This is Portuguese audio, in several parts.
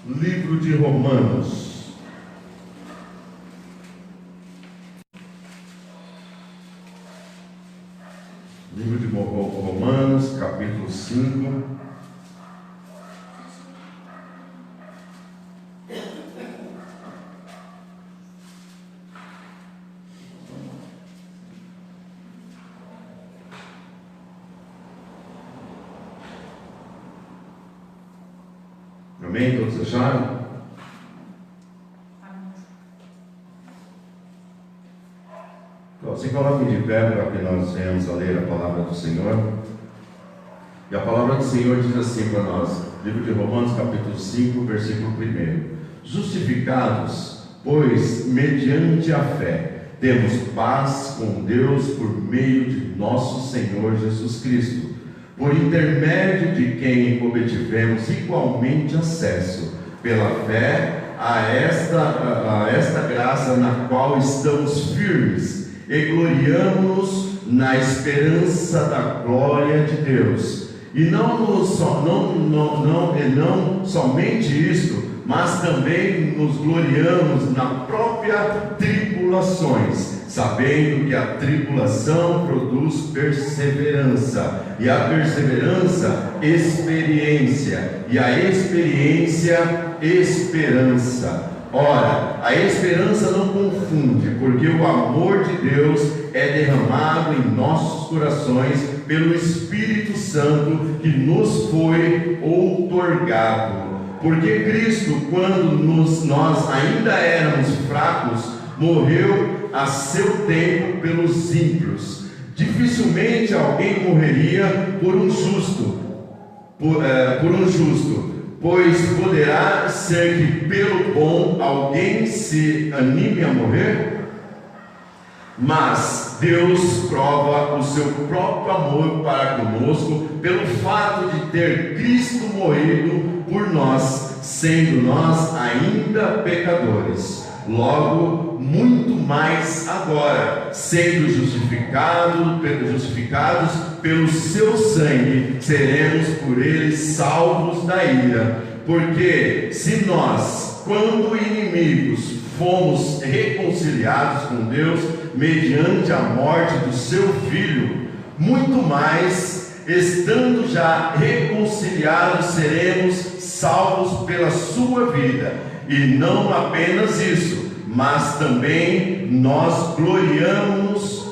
Livro de Romanos. Livro de Romanos, capítulo 5. Amém? Todos acharam? Então, se coloquem de pé para que nós venhamos a ler a palavra do Senhor. E a palavra do Senhor diz assim para nós, livro de Romanos, capítulo 5, versículo 1. Justificados, pois, mediante a fé, temos paz com Deus por meio de nosso Senhor Jesus Cristo, por intermédio de quem obtivemos igualmente acesso, pela fé, a esta graça na qual estamos firmes, e gloriamo-nos na esperança da glória de Deus. E não somente isto, mas também nos gloriamos na própria tribulações, sabendo que a tribulação produz perseverança, e a perseverança, experiência, e a experiência, esperança. Ora, a esperança não confunde, porque o amor de Deus é derramado em nossos corações pelo Espírito Santo que nos foi outorgado. Porque Cristo, quando nós ainda éramos fracos, morreu a seu tempo pelos ímpios. Dificilmente alguém morreria por um justo, pois poderá ser que pelo bom alguém se anime a morrer? Mas Deus prova o seu próprio amor para conosco pelo fato de ter Cristo morrido por nós, sendo nós ainda pecadores. Logo, muito mais agora, sendo justificados pelo seu sangue, seremos por ele salvos da ira. Porque se nós, quando inimigos, fomos reconciliados com Deus mediante a morte do seu Filho, muito mais, estando já reconciliados, seremos salvos pela sua vida. E não apenas isso, mas também nós gloriamos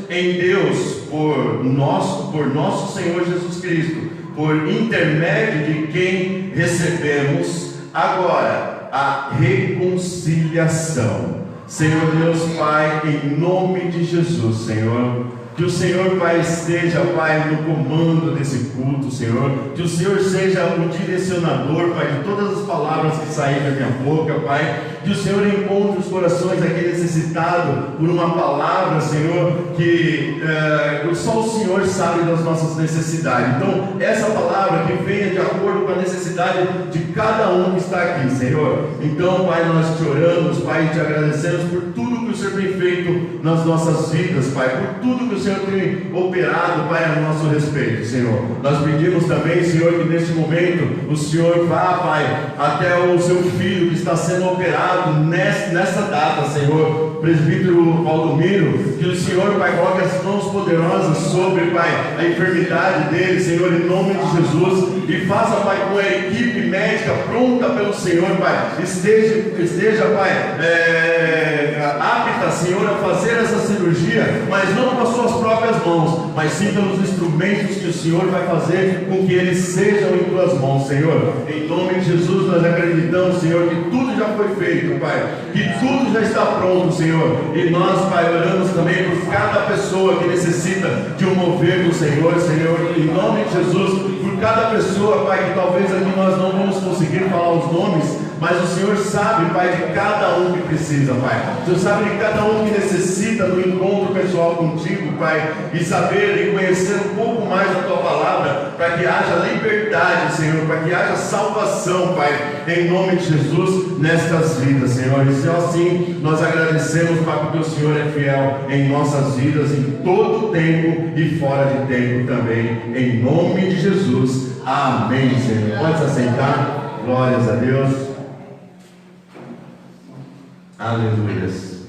em Deus por nosso Senhor Jesus Cristo, por intermédio de quem recebemos agora a reconciliação. Senhor Deus Pai, em nome de Jesus, Senhor, que o Senhor, Pai, esteja, Pai, no comando desse culto, Senhor. Que o Senhor seja o direcionador, Pai, de todas as palavras que saírem da minha boca, Pai. Que o Senhor encontre os corações aqui necessitados por uma palavra, Senhor, que só o Senhor sabe das nossas necessidades. Então, essa palavra que venha de acordo com a necessidade de cada um que está aqui, Senhor. Então, Pai, nós te oramos, Pai, e te agradecemos por tudo que o Senhor tem feito nas nossas vidas, Pai, por tudo que o Senhor tem operado, Pai, a nosso respeito, Senhor. Nós pedimos também, Senhor, que neste momento o Senhor vá, Pai, até o seu filho que está sendo operado nessa data, Senhor, presbítero Valdomiro, que o Senhor, Pai, coloque as mãos poderosas sobre, Pai, a enfermidade dele, Senhor, em nome de Jesus, e faça, Pai, com a equipe médica pronta pelo Senhor, Pai, esteja, Pai, apta, Senhor, a fazer essa cirurgia, mas não com as suas próprias mãos, mas sim pelos instrumentos que o Senhor vai fazer com que eles sejam em tuas mãos, Senhor. Em nome de Jesus nós acreditamos, Senhor, que tudo já foi feito, Pai, que tudo já está pronto, Senhor, e nós, Pai, oramos também por cada pessoa que necessita de um mover do Senhor, Senhor, em nome de Jesus, por cada pessoa, Pai, que talvez aqui nós não vamos conseguir falar os nomes, mas o Senhor sabe, Pai, de cada um que precisa, Pai. O Senhor sabe de cada um que necessita do encontro pessoal contigo, Pai, e saber e conhecer um pouco mais da Tua palavra, para que haja liberdade, Senhor, para que haja salvação, Pai, em nome de Jesus, nestas vidas, Senhor. E se assim, nós agradecemos, Pai, porque o Senhor é fiel em nossas vidas, em todo tempo e fora de tempo também, em nome de Jesus. Amém, Senhor. Pode se assentar. Glórias a Deus. Aleluias.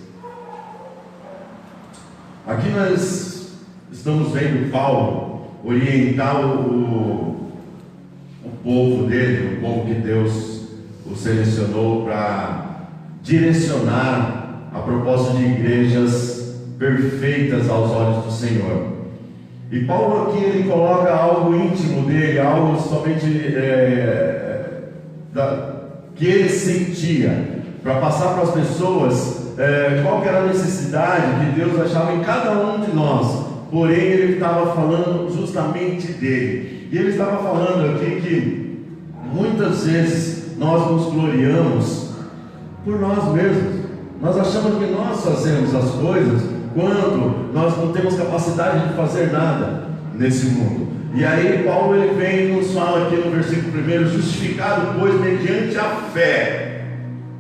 Aqui nós estamos vendo Paulo orientar o povo dele, o povo que Deus o selecionou para direcionar a propósito de igrejas perfeitas aos olhos do Senhor. E Paulo aqui ele coloca algo íntimo dele, algo somente que ele sentia, para passar para as pessoas qual que era a necessidade que Deus achava em cada um de nós. Porém ele estava falando justamente dele, e ele estava falando aqui que muitas vezes nós nos gloriamos por nós mesmos. Nós achamos que nós fazemos as coisas quando nós não temos capacidade de fazer nada nesse mundo. E aí Paulo ele vem e nos fala aqui no versículo 1: justificado pois mediante a fé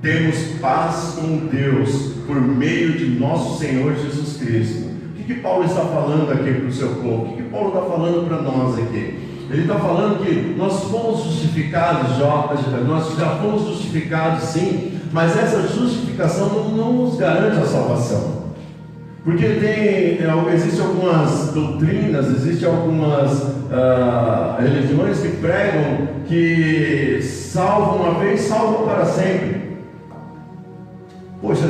temos paz com Deus por meio de nosso Senhor Jesus Cristo. O que Paulo está falando aqui para o seu povo? O que Paulo está falando para nós aqui? Ele está falando que nós fomos justificados, nós já fomos justificados sim, mas essa justificação não nos garante a salvação. Porque existem algumas doutrinas, existem algumas religiões que pregam que salvam uma vez, salvam para sempre. Poxa,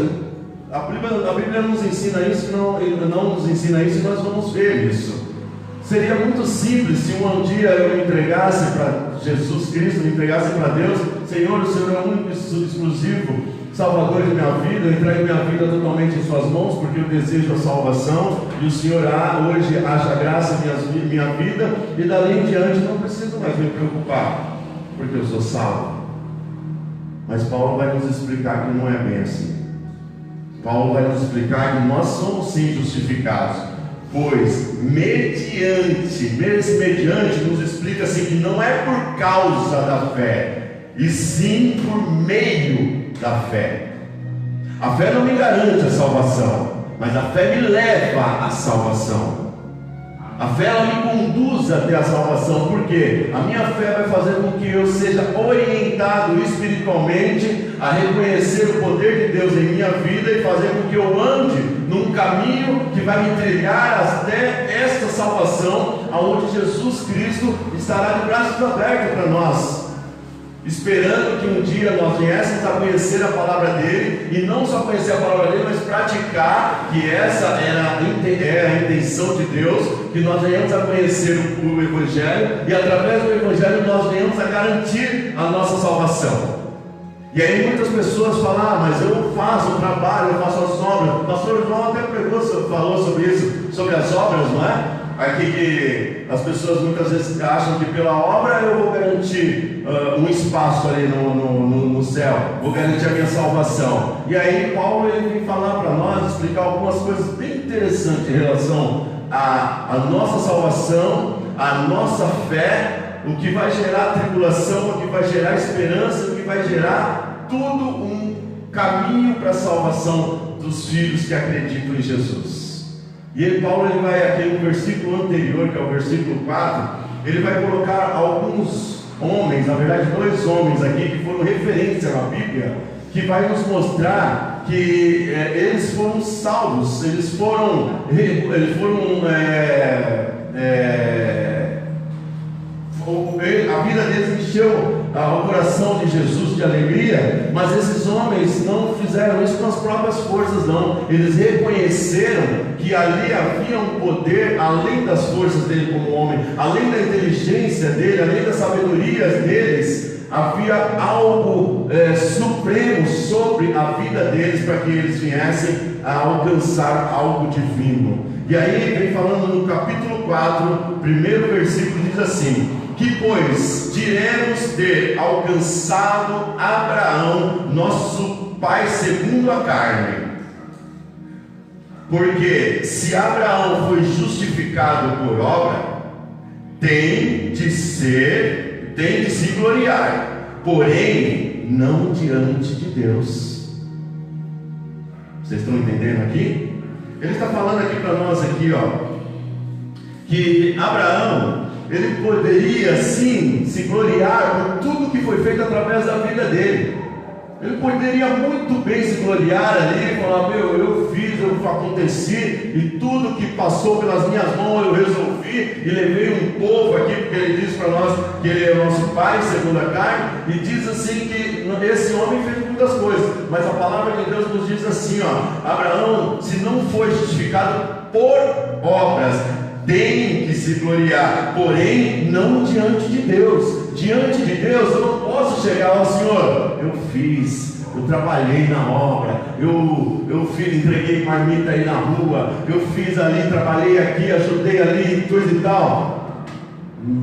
a Bíblia nos ensina isso, não nos ensina isso, e nós vamos ver isso. Seria muito simples se um dia eu me entregasse para Jesus Cristo, me entregasse para Deus: Senhor, o Senhor é o único exclusivo Salvador de minha vida, eu entrego minha vida totalmente em suas mãos, porque eu desejo a salvação, e o Senhor hoje acha graça em minha vida, e dali em diante não preciso mais me preocupar, porque eu sou salvo. Mas Paulo vai nos explicar que não é bem assim. Paulo vai nos explicar que nós somos sim justificados, pois mediante nos explica assim, que não é por causa da fé, e sim por meio da fé. A fé não me garante a salvação, mas a fé me leva à salvação. A fé ela me conduz até a salvação, porque a minha fé vai fazer com que eu seja orientado espiritualmente a reconhecer o poder de Deus em minha vida e fazer com que eu ande num caminho que vai me entregar até esta salvação, aonde Jesus Cristo estará de braços abertos para nós, esperando que um dia nós viéssemos a conhecer a palavra dele, e não só conhecer a palavra dele, mas praticar, que essa era a intenção de Deus, que nós venhamos a conhecer o Evangelho, e através do Evangelho nós venhamos a garantir a nossa salvação. E aí muitas pessoas falam: mas eu faço o trabalho, eu faço as obras. O pastor João até falou sobre isso, sobre as obras, não é? Aqui que as pessoas muitas vezes acham que pela obra eu vou garantir um espaço ali no céu, vou garantir a minha salvação. E aí Paulo ele vem falar para nós, explicar algumas coisas bem interessantes em relação à nossa salvação, à nossa fé, o que vai gerar tribulação, o que vai gerar esperança, o que vai gerar tudo um caminho para a salvação dos filhos que acreditam em Jesus. E aí Paulo ele vai aqui no versículo anterior, que é o versículo 4, ele vai colocar alguns homens, na verdade 2 homens aqui que foram referência na Bíblia, que vai nos mostrar que eles foram salvos, a vida deles encheu o coração de Jesus de alegria, mas esses homens não fizeram isso com as próprias forças, não. Eles reconheceram que ali havia um poder além das forças dele como homem, além da inteligência dele, além das sabedorias deles. Havia algo supremo sobre a vida deles, para que eles viessem a alcançar algo divino. E aí vem falando no capítulo 4, primeiro versículo, diz assim: que pois diremos ter alcançado Abraão, nosso pai segundo a carne? Porque se Abraão foi justificado por obra, tem de se gloriar, porém não diante de Deus. Vocês estão entendendo aqui? Ele está falando aqui para nós aqui, que Abraão ele poderia sim se gloriar por tudo que foi feito através poderia muito bem se gloriar ali e falar: meu, eu fiz, eu aconteci, e tudo que passou pelas minhas mãos eu resolvi, e levei um povo aqui, porque ele diz para nós que ele é nosso pai, segundo a carne, e diz assim que esse homem fez muitas coisas, mas a palavra de Deus nos diz assim, ó: Abraão, se não foi justificado por obras, tem que se gloriar, porém não diante de Deus. Diante de Deus eu não posso chegar ao Senhor: eu fiz, eu trabalhei na obra, eu fiz, entreguei marmita aí na rua, eu fiz ali, trabalhei aqui, ajudei ali, coisa e tal,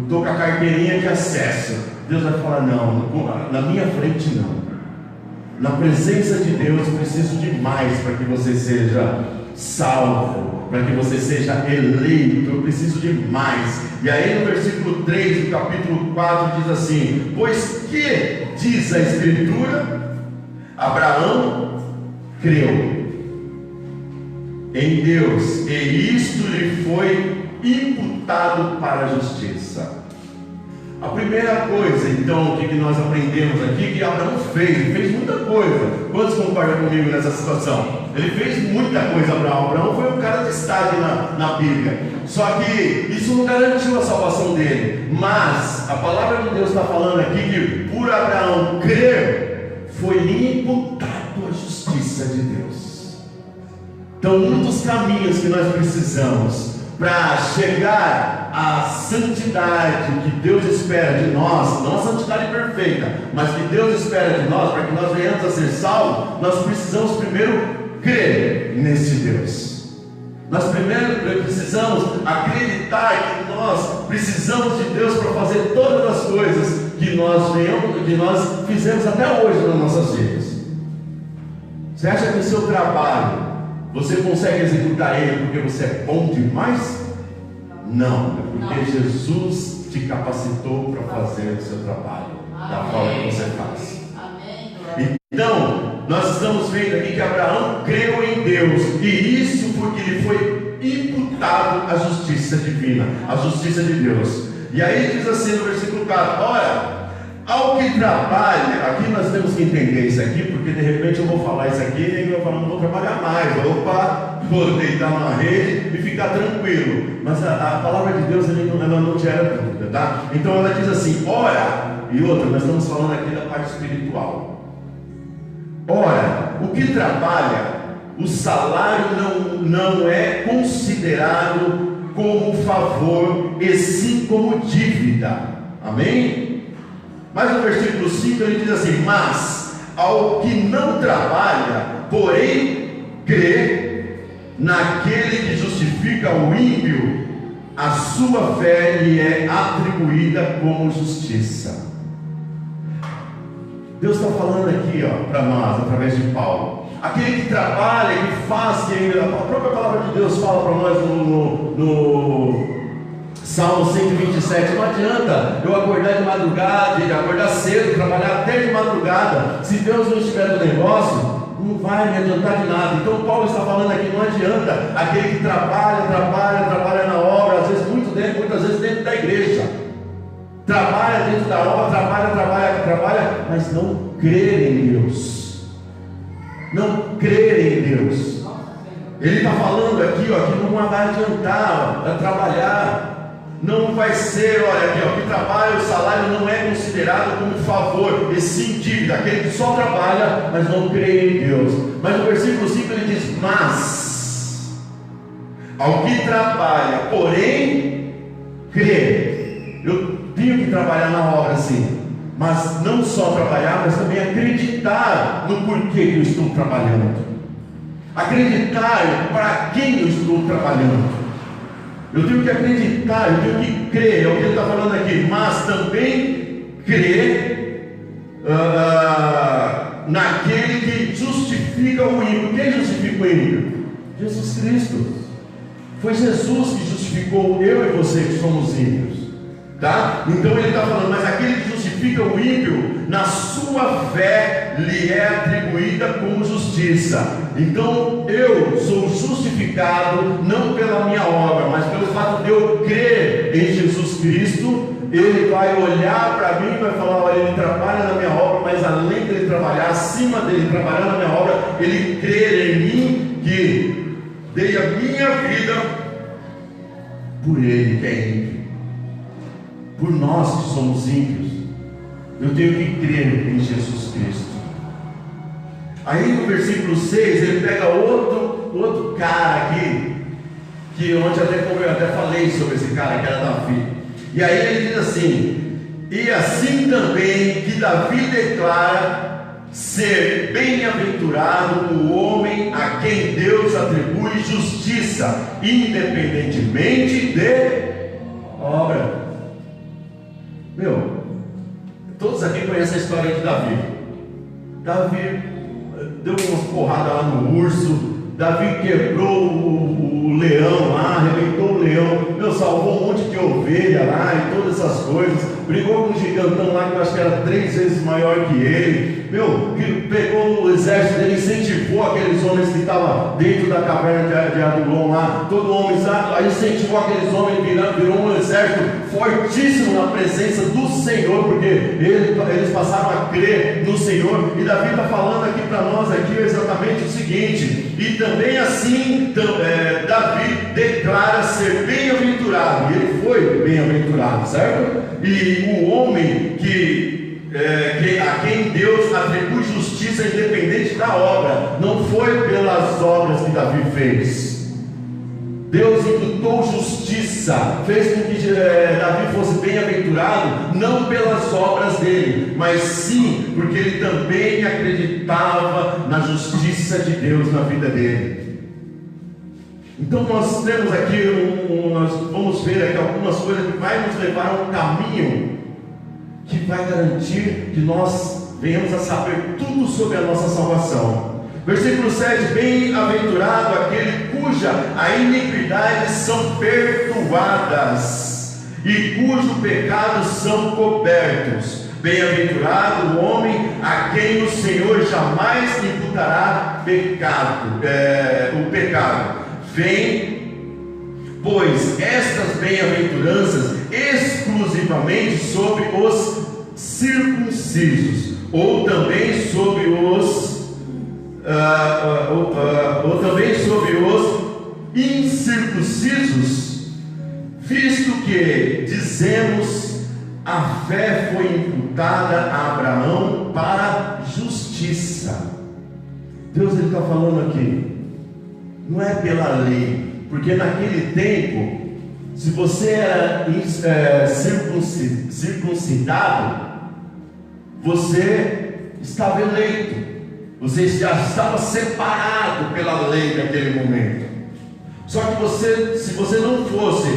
estou com a carteirinha de acesso. Deus vai falar: não, na minha frente não. Na presença de Deus preciso de mais para que você seja salvo, para que você seja eleito. Eu preciso de mais. E aí no versículo 3 do capítulo 4 diz assim: pois que diz a Escritura, Abraão creu em Deus, e isto lhe foi imputado para a justiça. A primeira coisa, então, que nós aprendemos aqui, que Abraão fez muita coisa. Quantos concordam comigo nessa situação? Ele fez muita coisa, Abraão. Abraão foi um cara de destaque na Bíblia. Só que isso não garantiu a salvação dele. Mas a palavra de Deus está falando aqui que por Abraão crer, foi imputado a justiça de Deus. Então, um dos caminhos que nós precisamos para chegar à santidade que Deus espera de nós, não a santidade perfeita, mas que Deus espera de nós, para que nós venhamos a ser salvos, nós precisamos primeiro crer nesse Deus. Nós primeiro precisamos acreditar que nós precisamos de Deus para fazer todas as coisas que nós fizemos até hoje nas nossas vidas. Você acha que o seu trabalho você consegue executar ele porque você é bom demais? Não, é porque Jesus te capacitou para fazer o seu trabalho da forma que você faz. Então, nós estamos vendo aqui que Abraão creu em Deus, e isso porque lhe foi imputado a justiça divina, a justiça de Deus. E aí diz assim no versículo 4: ora, ao que trabalha, aqui nós temos que entender isso aqui, porque de repente eu vou falar isso aqui e eu vou falar: não vou trabalhar mais, vou deitar na rede e ficar tranquilo. Mas a palavra de Deus ela não gera dúvida, tá? Então ela diz assim: ora, e outra, nós estamos falando aqui da parte espiritual. Ora, o que trabalha, o salário não é considerado como favor, e sim como dívida. Amém? Mas no versículo 5 ele diz assim: mas ao que não trabalha, porém crê naquele que justifica o ímpio, a sua fé lhe é atribuída como justiça. Deus está falando aqui para nós, através de Paulo. Aquele que trabalha, que faz, que a própria palavra de Deus fala para nós no Salmo 127, não adianta eu acordar de madrugada, acordar cedo, trabalhar até de madrugada, se Deus não estiver no negócio, não vai me adiantar de nada. Então Paulo está falando aqui: não adianta aquele que trabalha na obra, às vezes muitas vezes dentro da igreja, trabalha dentro da obra, trabalha, mas não crer em Deus, não crer em Deus. Ele está falando aqui que não vai adiantar trabalhar. Não vai ser, olha aqui, o que trabalha, o salário não é considerado como favor, e sim dívida. Aquele que só trabalha, mas não crê em Deus. Mas no versículo 5 ele diz: mas ao que trabalha, porém crê. Eu tenho que trabalhar na obra, sim, mas não só trabalhar, mas também acreditar no porquê que eu estou trabalhando, acreditar para quem eu estou trabalhando. Eu tenho que acreditar, eu tenho que crer, é o que ele está falando aqui, mas também crer naquele que justifica o ímpio. Quem justifica o ímpio? Jesus Cristo. Foi Jesus que justificou eu e você que somos ímpios, tá? Então ele está falando: mas aquele que justifica o ímpio, na sua fé lhe é atribuída como justiça. Então eu sou justificado não pela minha obra, mas pelo fato de eu crer em Jesus Cristo. Ele vai olhar para mim e vai falar: olha, ele trabalha na minha obra, mas além de ele dele trabalhar, acima dele trabalhar na minha obra, ele crer em mim, que dei a minha vida por ele que é ímpio, por nós que somos ímpios. Eu tenho que crer em Jesus Cristo. Aí no versículo 6 ele pega outro cara aqui, que ontem eu até falei sobre esse cara, que era Davi. E aí ele diz assim: e assim também que Davi declara ser bem-aventurado o homem a quem Deus atribui justiça, independentemente de obra. Meu, todos aqui conhecem a história de Davi. Davi deu umas porradas lá no urso. Davi quebrou o leão lá, arrebentou o leão, meu, salvou um monte de ovelha lá e todas essas coisas. Brigou com um gigantão lá que eu acho que era 3 vezes maior que ele. Meu, que pegou o exército dele, incentivou aqueles homens que estavam dentro da caverna de Adulão lá. Todo homem, aí incentivou aqueles homens, virou um exército fortíssimo na presença do Senhor, porque eles passaram a crer no Senhor. E Davi está falando aqui para nós aqui exatamente o seguinte: e também assim Davi declara ser bem-aventurado, e ele foi bem-aventurado, certo? E o homem a quem Deus atribui justiça independente da obra, não foi pelas obras que Davi fez. Deus imputou justiça, fez com que Davi fosse bem-aventurado, não pelas obras dele, mas sim porque ele também acreditava na justiça de Deus na vida dele. Então nós temos aqui, nós vamos ver aqui algumas coisas que vai nos levar a um caminho que vai garantir que nós venhamos a saber tudo sobre a nossa salvação. Versículo 7: bem-aventurado aquele cuja a iniquidades são perdoadas e cujo pecados são cobertos. Bem-aventurado o homem a quem o Senhor jamais imputará o pecado. Vem, pois, estas bem-aventuranças exclusivamente sobre os circuncisos, ou também sobre os incircuncisos, visto que dizemos: a fé foi imputada a Abraão para justiça. Deus está falando aqui, não é pela lei, porque naquele tempo, se você era circuncidado, você estava eleito, você já estava separado pela lei naquele momento. Só que se você não fosse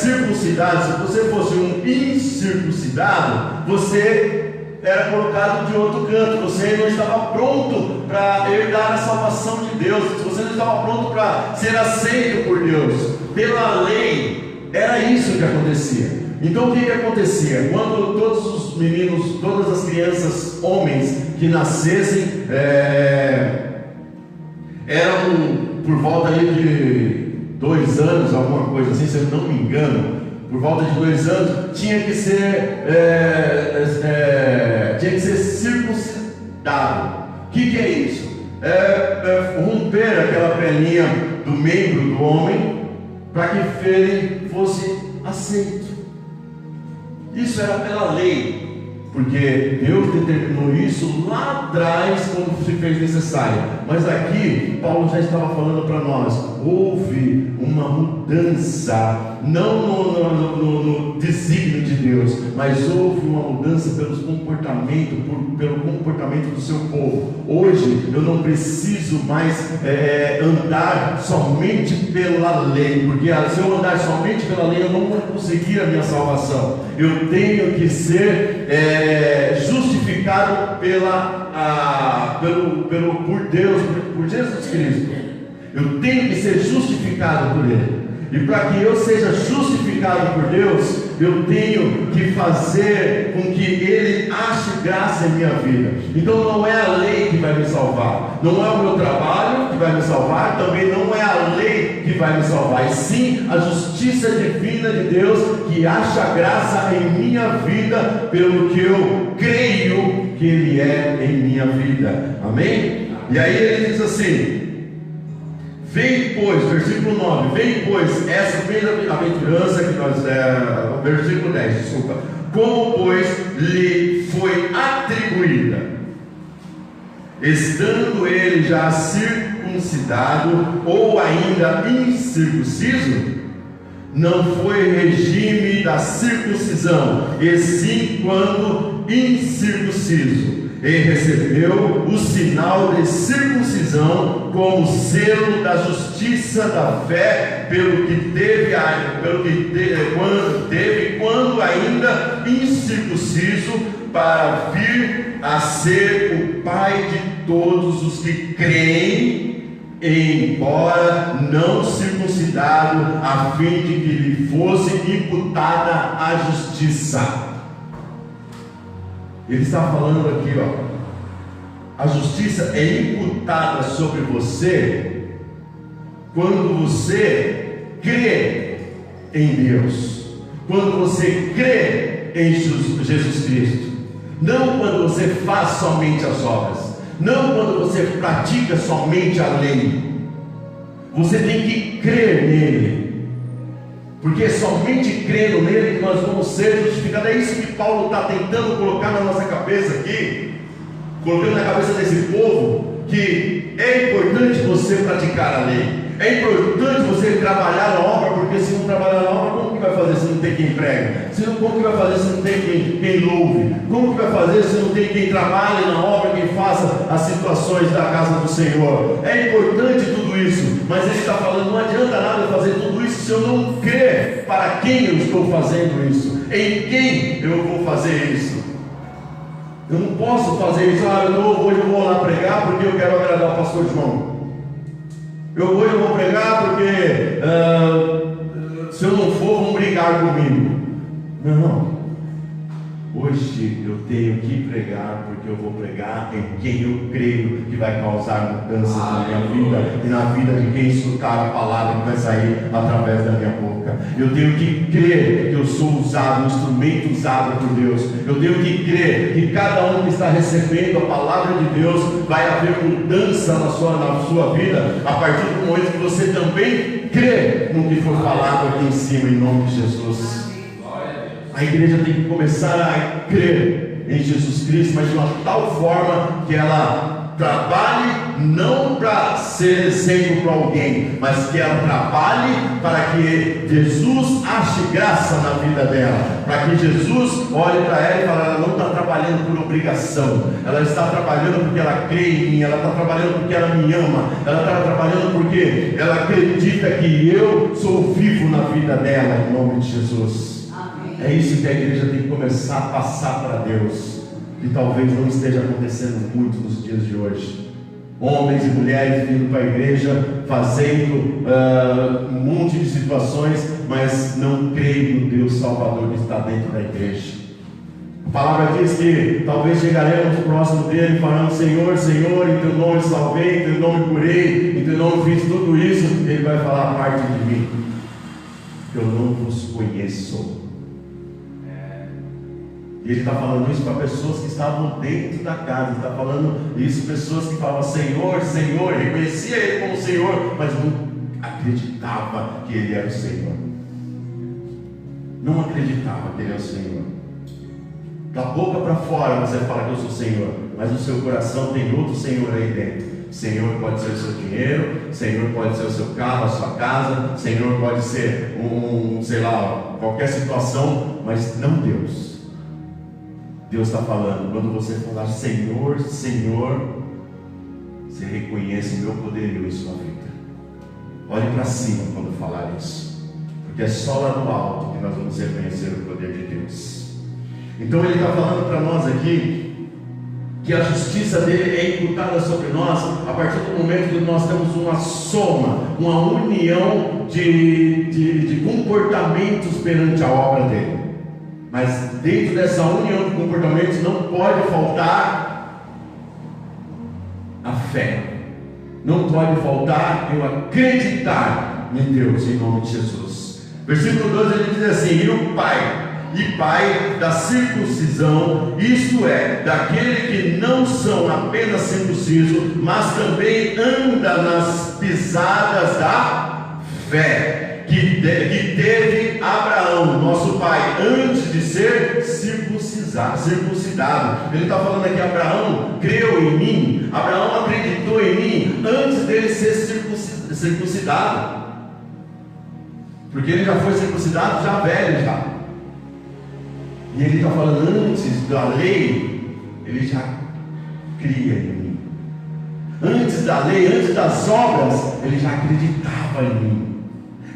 circuncidado, se você fosse um incircuncidado, você era colocado de outro canto, você não estava pronto para herdar a salvação de Deus, você não estava pronto para ser aceito por Deus. Pela lei, era isso que acontecia. Então o que acontecia? Quando todos os meninos, todas as crianças, homens que nascessem, eram por volta aí de 2 anos, alguma coisa assim, se eu não me engano, por volta de 2 anos, tinha que ser circuncidado. O que é isso? Romper aquela pelinha do membro do homem, para que ele fosse aceito. Isso era pela lei, porque Deus determinou isso lá atrás, quando se fez necessário. Mas aqui Paulo já estava falando para nós: houve uma mudança, não no desígnio de Deus, mas houve uma mudança pelo comportamento do seu povo. Hoje eu não preciso mais andar somente pela lei, porque se eu andar somente pela lei, eu não vou conseguir a minha salvação. Eu tenho que ser justificado por Deus, por Jesus Cristo. Eu tenho que ser justificado por Ele. E para que eu seja justificado por Deus, eu tenho que fazer com que Ele ache graça em minha vida. Então não é a lei que vai me salvar, não é o meu trabalho que vai me salvar, também não é a lei que vai me salvar, e sim a justiça divina de Deus, que acha graça em minha vida, pelo que eu creio que Ele é em minha vida. Amém? E aí ele diz assim: vem pois, versículo 9, vem pois, essa bem-aventurança que nós, versículo 10, desculpa, como pois lhe foi atribuída, estando ele já circuncidado ou ainda incircunciso, não foi regime da circuncisão, e sim quando incircunciso, e recebeu o sinal de circuncisão como selo da justiça da fé, pelo que teve quando ainda incircunciso, para vir a ser o Pai de todos os que creem, embora não circuncidado, a fim de que lhe fosse imputada a justiça. Ele está falando aqui, a justiça é imputada sobre você quando você crê em Deus, quando você crê em Jesus Cristo, não quando você faz somente as obras, não quando você pratica somente a lei. Você tem que crer nele, porque é somente crendo nele que nós vamos ser justificados. É isso que Paulo está tentando colocar na nossa cabeça aqui, colocando na cabeça desse povo, que é importante você praticar a lei, é importante você trabalhar na obra, porque se não trabalhar na obra, como que vai fazer se não tem quem pregue? Como que vai fazer se não tem quem louve? Como que vai fazer se não tem quem trabalhe na obra, quem faça as situações da casa do Senhor? É importante tudo isso, mas ele está falando, não adianta nada eu fazer tudo isso se eu não crer para quem eu estou fazendo isso, em quem eu vou fazer isso. Eu não posso fazer isso, hoje eu vou lá pregar porque eu quero agradar o pastor João. Hoje eu vou pregar porque se eu não for, vão brigar comigo. Não. Hoje eu tenho que pregar porque eu vou pregar em quem eu creio que vai causar mudanças na minha vida e na vida de quem escutar a palavra que vai sair através da minha boca. Eu tenho que crer que eu sou usado, um instrumento usado por Deus. Eu tenho que crer que cada um que está recebendo a palavra de Deus vai haver mudança na sua vida a partir do momento que você também crê no que foi falado aqui em cima, em nome de Jesus. A igreja tem que começar a crer em Jesus Cristo, mas de uma tal forma que ela trabalhe não para ser exemplo para alguém, mas que ela trabalhe para que Jesus ache graça na vida dela, para que Jesus olhe para ela e fale, ela não está trabalhando por obrigação, ela está trabalhando porque ela crê em mim, ela está trabalhando porque ela me ama, ela está trabalhando porque ela acredita que eu sou vivo na vida dela, em nome de Jesus. É isso que a igreja tem que começar a passar para Deus, que talvez não esteja acontecendo muito nos dias de hoje. Homens e mulheres vindo para a igreja, fazendo um monte de situações, mas não creem no Deus Salvador que está dentro da igreja. A palavra diz que talvez chegaremos próximo dele falando, Senhor, Senhor, em teu nome salvei, em teu nome curei, em teu nome fiz tudo isso. Ele vai falar, parte de mim, que eu não vos conheço. E ele está falando isso para pessoas que estavam dentro da casa. Ele está falando isso para pessoas que falavam Senhor, Senhor, reconhecia ele como Senhor, mas não acreditava que ele era o Senhor. Não acreditava que ele era o Senhor. Da boca para fora você fala que eu sou Senhor, mas no seu coração tem outro Senhor aí dentro. Senhor pode ser o seu dinheiro, Senhor pode ser o seu carro, a sua casa, Senhor pode ser qualquer situação, mas não Deus. Deus está falando, quando você falar Senhor, Senhor, você reconhece o meu poderio em sua vida. Olhe para cima quando falar isso, porque é só lá no alto que nós vamos reconhecer o poder de Deus. Então ele está falando para nós aqui que a justiça dele é imputada sobre nós a partir do momento que nós temos uma soma, uma união de comportamentos perante a obra dele. Mas dentro dessa união de comportamentos não pode faltar a fé, não pode faltar eu acreditar em Deus, em nome de Jesus. Versículo 12 ele diz assim: e o Pai e pai da circuncisão, isto é, daquele que não são apenas circuncisos, mas também anda nas pisadas da fé, que teve Abraão, nosso pai, antes de ser circuncidado. Ele está falando aqui: Abraão creu em mim, Abraão acreditou em mim antes dele ser circuncidado, porque ele já foi circuncidado já velho já. E ele está falando, antes da lei, ele já cria em mim. Antes da lei, antes das obras, ele já acreditava em mim.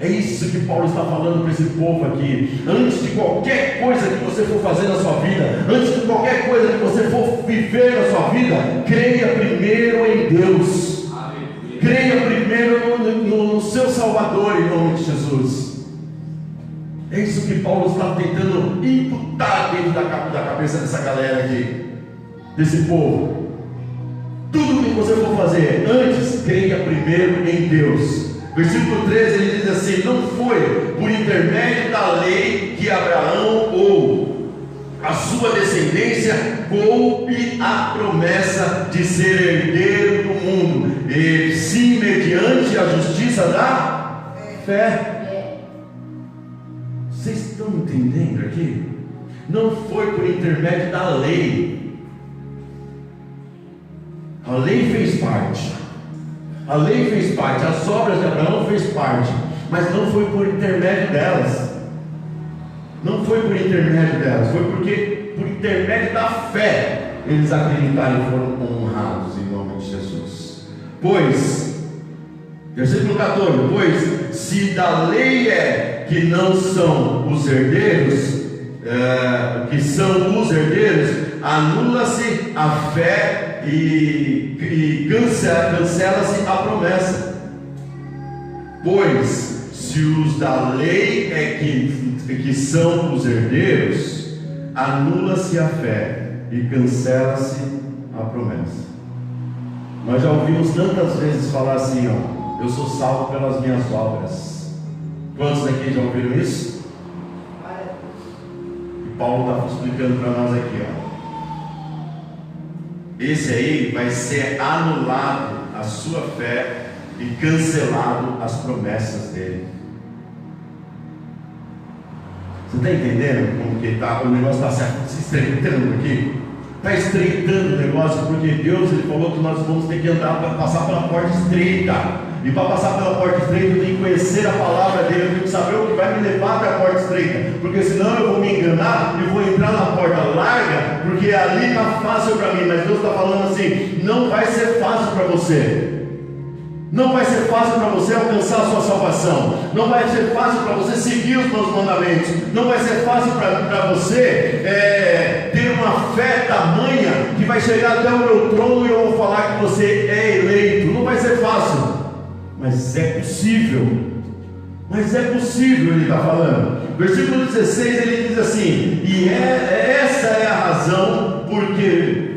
É isso que Paulo está falando para esse povo aqui. Antes de qualquer coisa que você for fazer na sua vida, antes de qualquer coisa que você for viver na sua vida, creia primeiro em Deus. Creia primeiro no seu Salvador, em nome de Jesus. É isso que Paulo está tentando imputar dentro da cabeça dessa galera aqui, desse povo. Tudo que você for fazer, antes creia primeiro em Deus. Versículo 13, ele diz assim: não foi por intermédio da lei que Abraão ou a sua descendência coube a promessa de ser herdeiro do mundo, e sim mediante a justiça da fé. Vocês estão entendendo aqui? Não foi por intermédio da lei. A lei fez parte. A lei fez parte, as obras de Abraão fez parte, mas não foi por intermédio delas. Não foi por intermédio delas, foi porque por intermédio da fé eles acreditaram e foram honrados em nome de Jesus. Pois, versículo 14: pois se da lei é que não são os herdeiros, anula-se a fé e cancela-se a promessa. Pois se os da lei é que são os herdeiros, anula-se a fé e cancela-se a promessa. Nós já ouvimos tantas vezes falar assim: ó, eu sou salvo pelas minhas obras. Quantos aqui já ouviram isso? E Paulo está explicando para nós aqui, ó. Esse aí vai ser anulado a sua fé e cancelado as promessas dele. Você está entendendo como que o negócio está se estreitando aqui? Está estreitando o negócio porque Deus, ele falou que nós vamos ter que andar para passar pela porta estreita. E para passar pela porta estreita eu tenho que conhecer a palavra dele, eu tenho que saber o que vai me levar até a porta estreita, porque senão eu vou me enganar e vou entrar na porta larga, porque ali está fácil para mim. Mas Deus está falando assim: não vai ser fácil para você. Não vai ser fácil para você alcançar a sua salvação. Não vai ser fácil para você seguir os meus mandamentos. Não vai ser fácil para você ter uma fé tamanha que vai chegar até o meu trono e eu vou falar que você é eleito. Não vai ser fácil, mas é possível. Mas é possível, ele está falando. Versículo 16, ele diz assim: e essa é a razão porque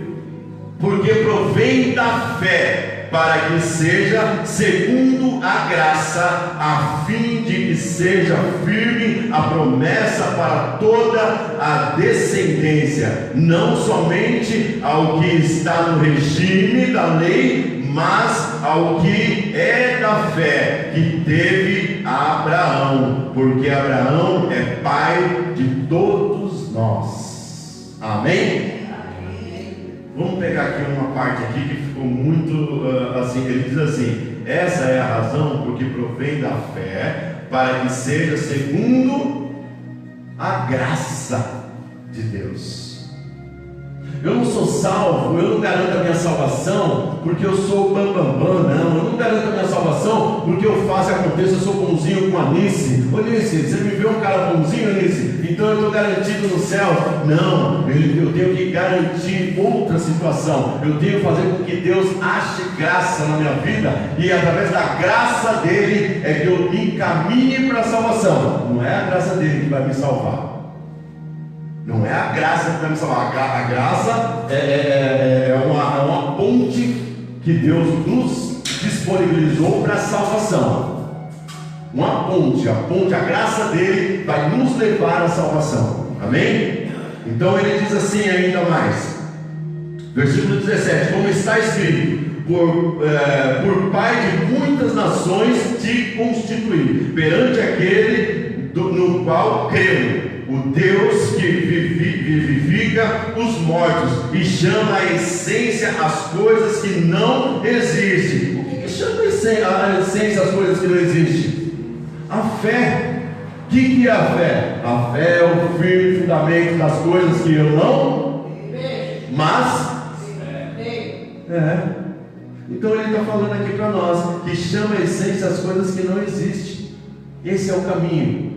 provém da fé, para que seja segundo a graça, a fim de que seja firme a promessa para toda a descendência, não somente ao que está no regime da lei, mas ao que é da fé que teve Abraão, porque Abraão é pai de todos nós. Amém? Vamos pegar aqui uma parte aqui que ficou muito assim. Ele diz assim: essa é a razão porque provém da fé, para que seja segundo a graça de Deus. Eu não sou salvo, eu não garanto a minha salvação porque eu sou bambambam, não. Eu não garanto a minha salvação porque eu faço e aconteça, eu sou bonzinho com a Nice. Ô Nice, você me vê um cara bonzinho, Nice? Então eu estou garantido no céu. Não, eu tenho que garantir outra situação. Eu tenho que fazer com que Deus ache graça na minha vida, e através da graça dele é que eu me encaminhe para a salvação. Não é a graça dele que vai me salvar. Não é a graça que vai me salvar. A graça é uma ponte que Deus nos disponibilizou para a salvação. Uma ponte, a graça dele vai nos levar à salvação. Amém? Então ele diz assim ainda mais, versículo 17: como está escrito, por Pai de muitas nações te constituí, perante aquele no qual creio, o Deus que vivifica os mortos e chama a essência as coisas que não existem. O que chama a essência as coisas que não existem? A fé. O que é a fé? A fé é o firme fundamento das coisas que eu não vejo, mas então ele está falando aqui para nós que chama a essência as coisas que não existem. Esse é o caminho.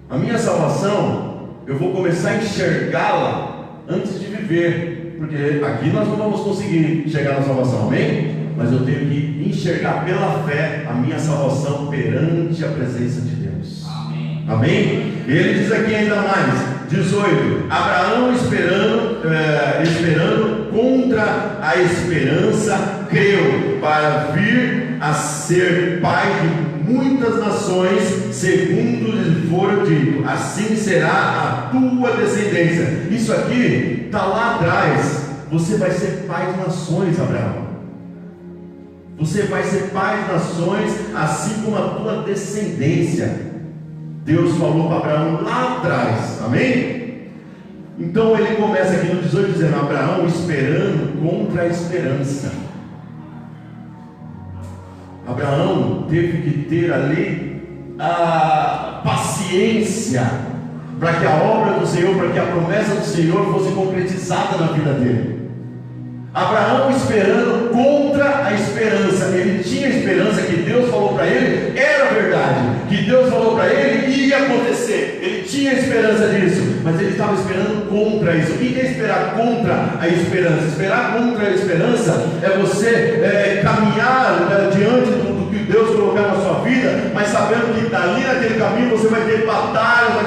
A minha salvação, eu vou começar a enxergá-la antes de viver, porque aqui nós não vamos conseguir chegar na salvação, amém? Mas eu tenho que enxergar pela fé a minha salvação perante a presença de Deus. Amém? Ele diz aqui ainda mais, 18: Abraão esperando contra a esperança, creu para vir a ser pai de muitas nações, segundo lhe fora dito, assim será a tua descendência. Isso aqui está lá atrás. Você vai ser pai de nações, Abraão. Você vai ser pai de nações, assim como a tua descendência. Deus falou para Abraão lá atrás, amém? Então ele começa aqui no 18 dizendo: Abraão esperando contra a esperança. Abraão teve que ter ali a paciência para que a obra do Senhor, para que a promessa do Senhor fosse concretizada na vida dele. Abraão esperando contra a esperança. Ele tinha esperança que Deus falou para ele era verdade, que Deus falou para ele ia acontecer. Ele tinha esperança disso, mas ele estava esperando contra isso. O que é esperar contra a esperança? Esperar contra a esperança é você caminhar diante do que Deus colocar na sua vida, mas sabendo que dali naquele caminho você vai ter batalhas,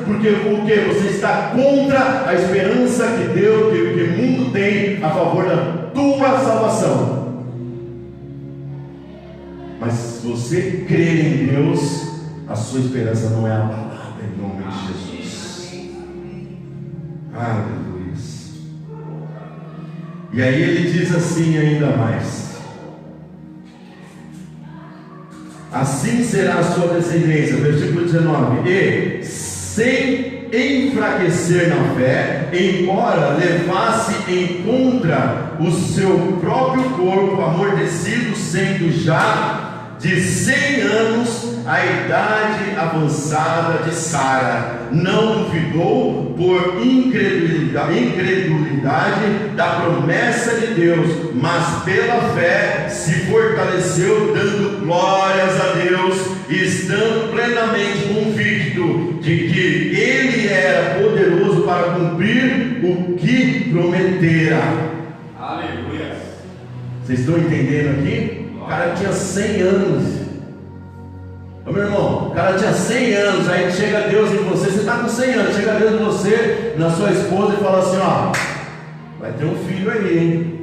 porque você está contra a esperança que Deus, que o mundo tem a favor da tua salvação. Mas se você crer em Deus, a sua esperança não é abalada, em nome de Jesus. Aleluia. E aí ele diz assim ainda mais: assim será a sua descendência, versículo 19, e sem enfraquecer na fé, embora levasse em contra o seu próprio corpo amortecido, sendo já de 100 anos a idade avançada de Sara, não duvidou por incredulidade da promessa de Deus, mas pela fé se fortaleceu, dando glórias a Deus, estando plenamente convicto de que Ele era poderoso para cumprir o que prometera. Aleluia. Vocês estão entendendo aqui? O cara tinha 100 anos. Ô meu irmão, o cara tinha 100 anos. Aí chega Deus em você, você está com 100 anos. Chega Deus em você, na sua esposa, e fala assim: ó, vai ter um filho aí, hein?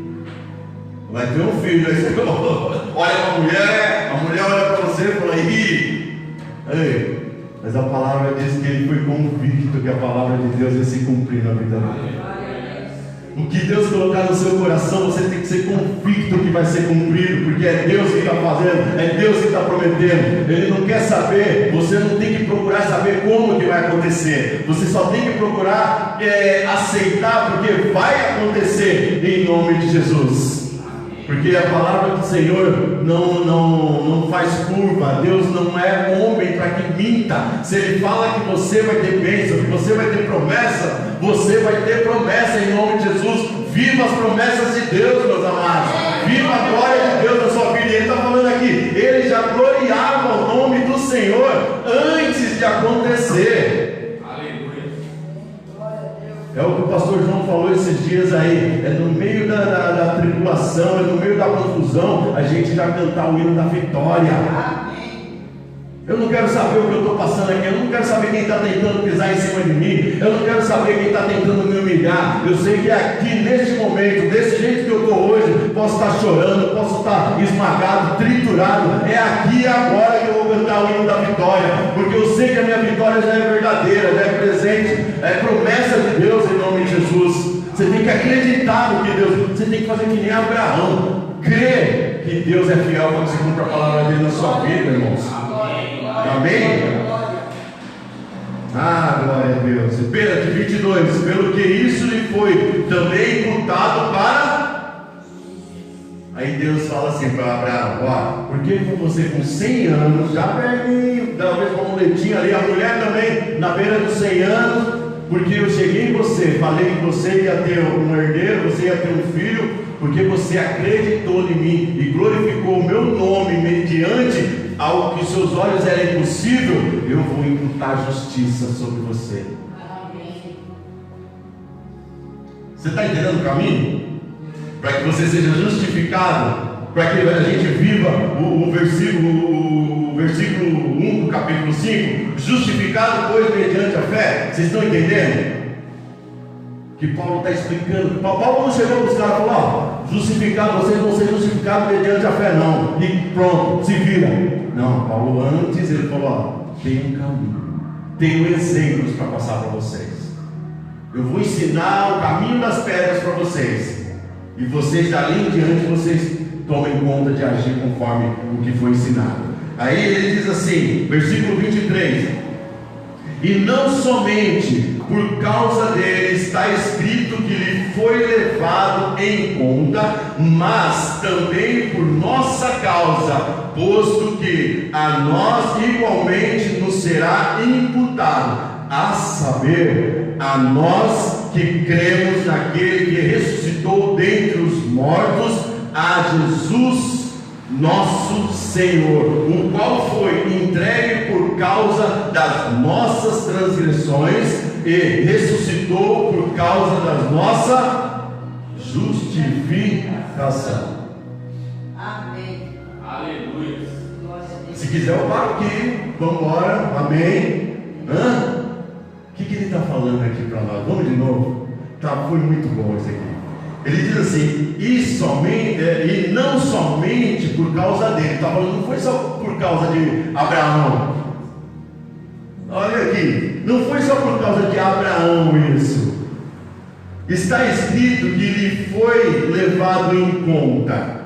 Vai ter um filho aí. Você olha para a mulher olha para você e fala: ei. Mas a palavra diz que ele foi convicto que a palavra de Deus ia se cumprir na vida dele. O que Deus colocar no seu coração, você tem que ser convicto que vai ser cumprido, porque é Deus que está fazendo, é Deus que está prometendo. Ele não quer saber, você não tem que procurar saber como que vai acontecer, você só tem que procurar aceitar, porque vai acontecer em nome de Jesus. Porque a palavra do Senhor não faz curva. Deus não é homem para que minta. Se Ele fala que você vai ter bênção, que você vai ter promessa, você vai ter promessa em nome de Jesus. Viva as promessas de Deus, meus amados. Viva a glória de Deus na sua vida. Ele está falando aqui, ele já gloriava o nome do Senhor antes de acontecer. É o que o pastor João falou esses dias aí. É no meio da tribulação, é no meio da confusão, a gente já cantar o hino da vitória. Eu não quero saber o que eu estou passando aqui. Eu não quero saber quem está tentando pisar em cima de mim. Eu não quero saber quem está tentando me humilhar. Eu sei que aqui, neste momento, desse jeito que eu estou hoje, posso estar chorando, posso estar esmagado, triturado. É aqui e agora que eu vou cantar o hino da vitória, porque eu sei que a minha vitória já é verdadeira, já é presente, é promessa de Deus em nome de Jesus. Você tem que acreditar no que Deus, você tem que fazer que nem Abraão, crer que Deus é fiel quando se cumpre a palavra dele na sua vida, irmãos. Amém? Ah, glória a Deus. Pedro 22, pelo que isso lhe foi também imputado para... Aí Deus fala assim para Abraão, ó, porque com você com 100 anos, já velhinho, talvez com uma muletinha ali, a mulher também na beira dos 100 anos, porque eu cheguei em você, falei que você ia ter um herdeiro, você ia ter um filho, porque você acreditou em mim e glorificou o meu nome mediante algo que seus olhos era impossível, eu vou imputar justiça sobre você. Amém. Você está entendendo o caminho? Para que você seja justificado, para que a gente viva o versículo 1 do capítulo 5, justificado pois mediante a fé. Vocês estão entendendo? Que Paulo está explicando. Paulo não chegou para os caras e falou, ó, justificado, vocês vão ser justificados mediante a fé, não, e pronto, se vira. Não, Paulo antes ele falou, ó, tem um caminho, tenho exemplos para passar para vocês. Eu vou ensinar o caminho das pedras para vocês, e vocês dali em diante vocês tomem conta de agir conforme o que foi ensinado. Aí ele diz assim, versículo 23, e não somente por causa dele está escrito que lhe foi levado em conta, mas também por nossa causa, posto que a nós igualmente nos será imputado, a saber, a nós que cremos naquele que ressuscitou dentre os mortos, a Jesus nosso Senhor, o qual foi entregue por causa das nossas transgressões e ressuscitou por causa da nossa justificação. Amém. Aleluia. Se quiser eu paro aqui, vamos embora, amém. O que ele está falando aqui para nós? Vamos de novo? Tá, foi muito bom isso aqui. Ele diz assim, e não somente por causa dele. Está falando, não foi só por causa de Abraão. Olha aqui, não foi só por causa de Abraão isso. Está escrito que lhe foi levado em conta,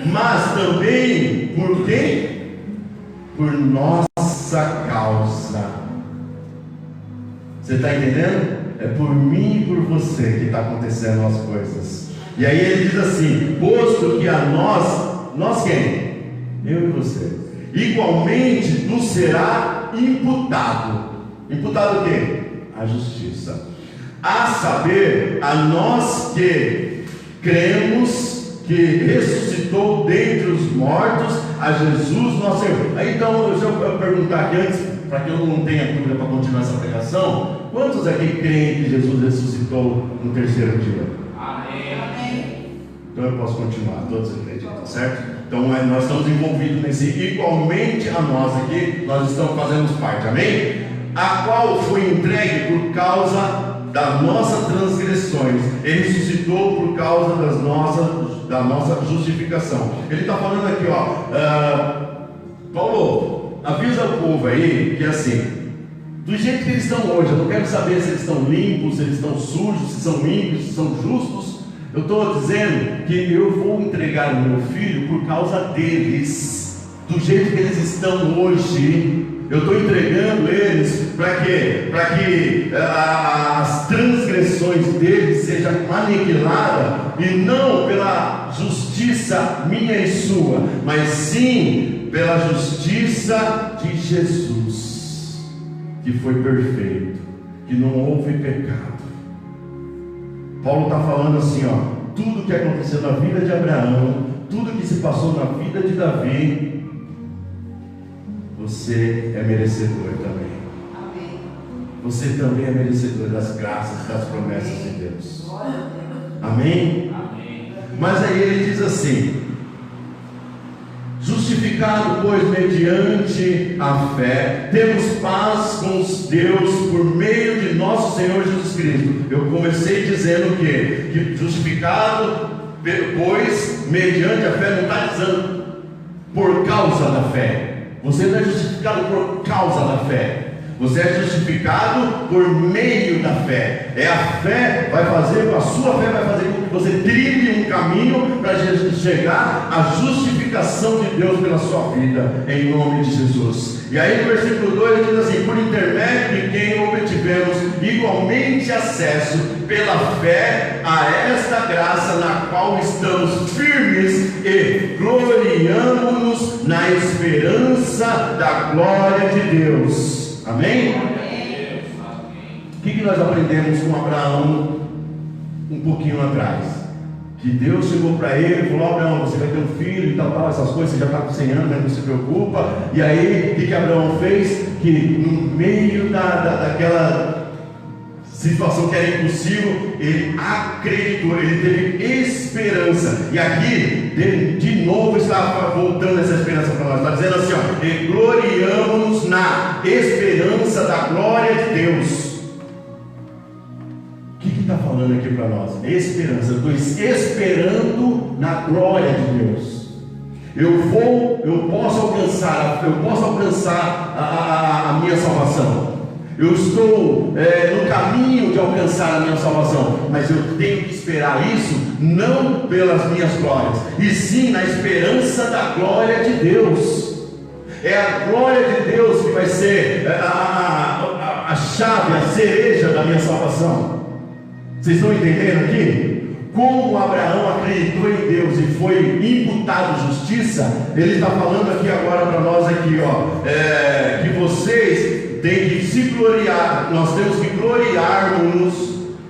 mas também por quem? Por nossa causa. Você está entendendo? É por mim e por você que está acontecendo as coisas. E aí ele diz assim, posto que a nós quem? Eu e você. Igualmente nos será imputado. Imputado o quê? A justiça. A saber, a nós que cremos que ressuscitou dentre os mortos a Jesus nosso Senhor. Aí então, deixa eu perguntar aqui antes, para que eu não tenha dúvida para continuar essa pregação. Quantos aqui creem que Jesus ressuscitou no terceiro dia? Amém. Então eu posso continuar, todos acreditam, certo? Então nós estamos envolvidos nesse, igualmente a nós aqui, nós estamos fazendo parte, amém? A qual foi entregue por causa das nossas transgressões, Ele ressuscitou por causa da nossa justificação. Ele está falando aqui, ó, Paulo, avisa o povo aí que assim, do jeito que eles estão hoje, eu não quero saber se eles estão limpos, se eles estão sujos, se são ímpios, se são justos. Eu estou dizendo que eu vou entregar o meu filho por causa deles, do jeito que eles estão hoje. Eu estou entregando eles para que as transgressões deles sejam aniquiladas, e não pela justiça minha e sua, mas sim pela justiça de Jesus, que foi perfeito, que não houve pecado. Paulo está falando assim, ó, tudo que aconteceu na vida de Abraão, tudo que se passou na vida de Davi, você é merecedor também. Amém. Você também é merecedor das graças, das promessas de Deus. Amém? Amém. Mas aí ele diz assim, justificado justificado, pois, mediante a fé, temos paz com Deus por meio de nosso Senhor Jesus Cristo. Eu comecei dizendo que justificado, pois, mediante a fé, não está dizendo por causa da fé. Você não é justificado por causa da fé. Você é justificado por meio da fé. É a fé, a sua fé vai fazer com que você trilhe um caminho para chegar à justificação de Deus pela sua vida, em nome de Jesus. E aí no versículo 2 diz assim: por intermédio de quem obtivemos igualmente acesso pela fé a esta graça na qual estamos firmes e gloriamo-nos na esperança da glória de Deus. Amém? O que nós aprendemos com Abraão um pouquinho atrás? Que Deus chegou para ele e falou: Abraão, você vai ter um filho e tal, essas coisas, você já está com 100 anos, mas não se preocupa. E aí, o que Abraão fez? Que no meio daquela situação que era impossível, ele acreditou, ele teve esperança. E aqui, de novo, está voltando essa esperança para nós. Está dizendo assim: ó, e gloriamo-nos na esperança da glória de Deus. O que está falando aqui para nós? Esperança. Eu estou esperando na glória de Deus. Eu posso alcançar a minha salvação. Eu estou no caminho de alcançar a minha salvação, mas eu tenho que esperar isso não pelas minhas glórias, e sim na esperança da glória de Deus. É a glória de Deus que vai ser a chave, a cereja da minha salvação. Vocês estão entendendo aqui? Como Abraão acreditou em Deus e foi imputado justiça, ele está falando aqui agora para nós aqui, ó, que vocês tem que se gloriar, nós temos que gloriarmos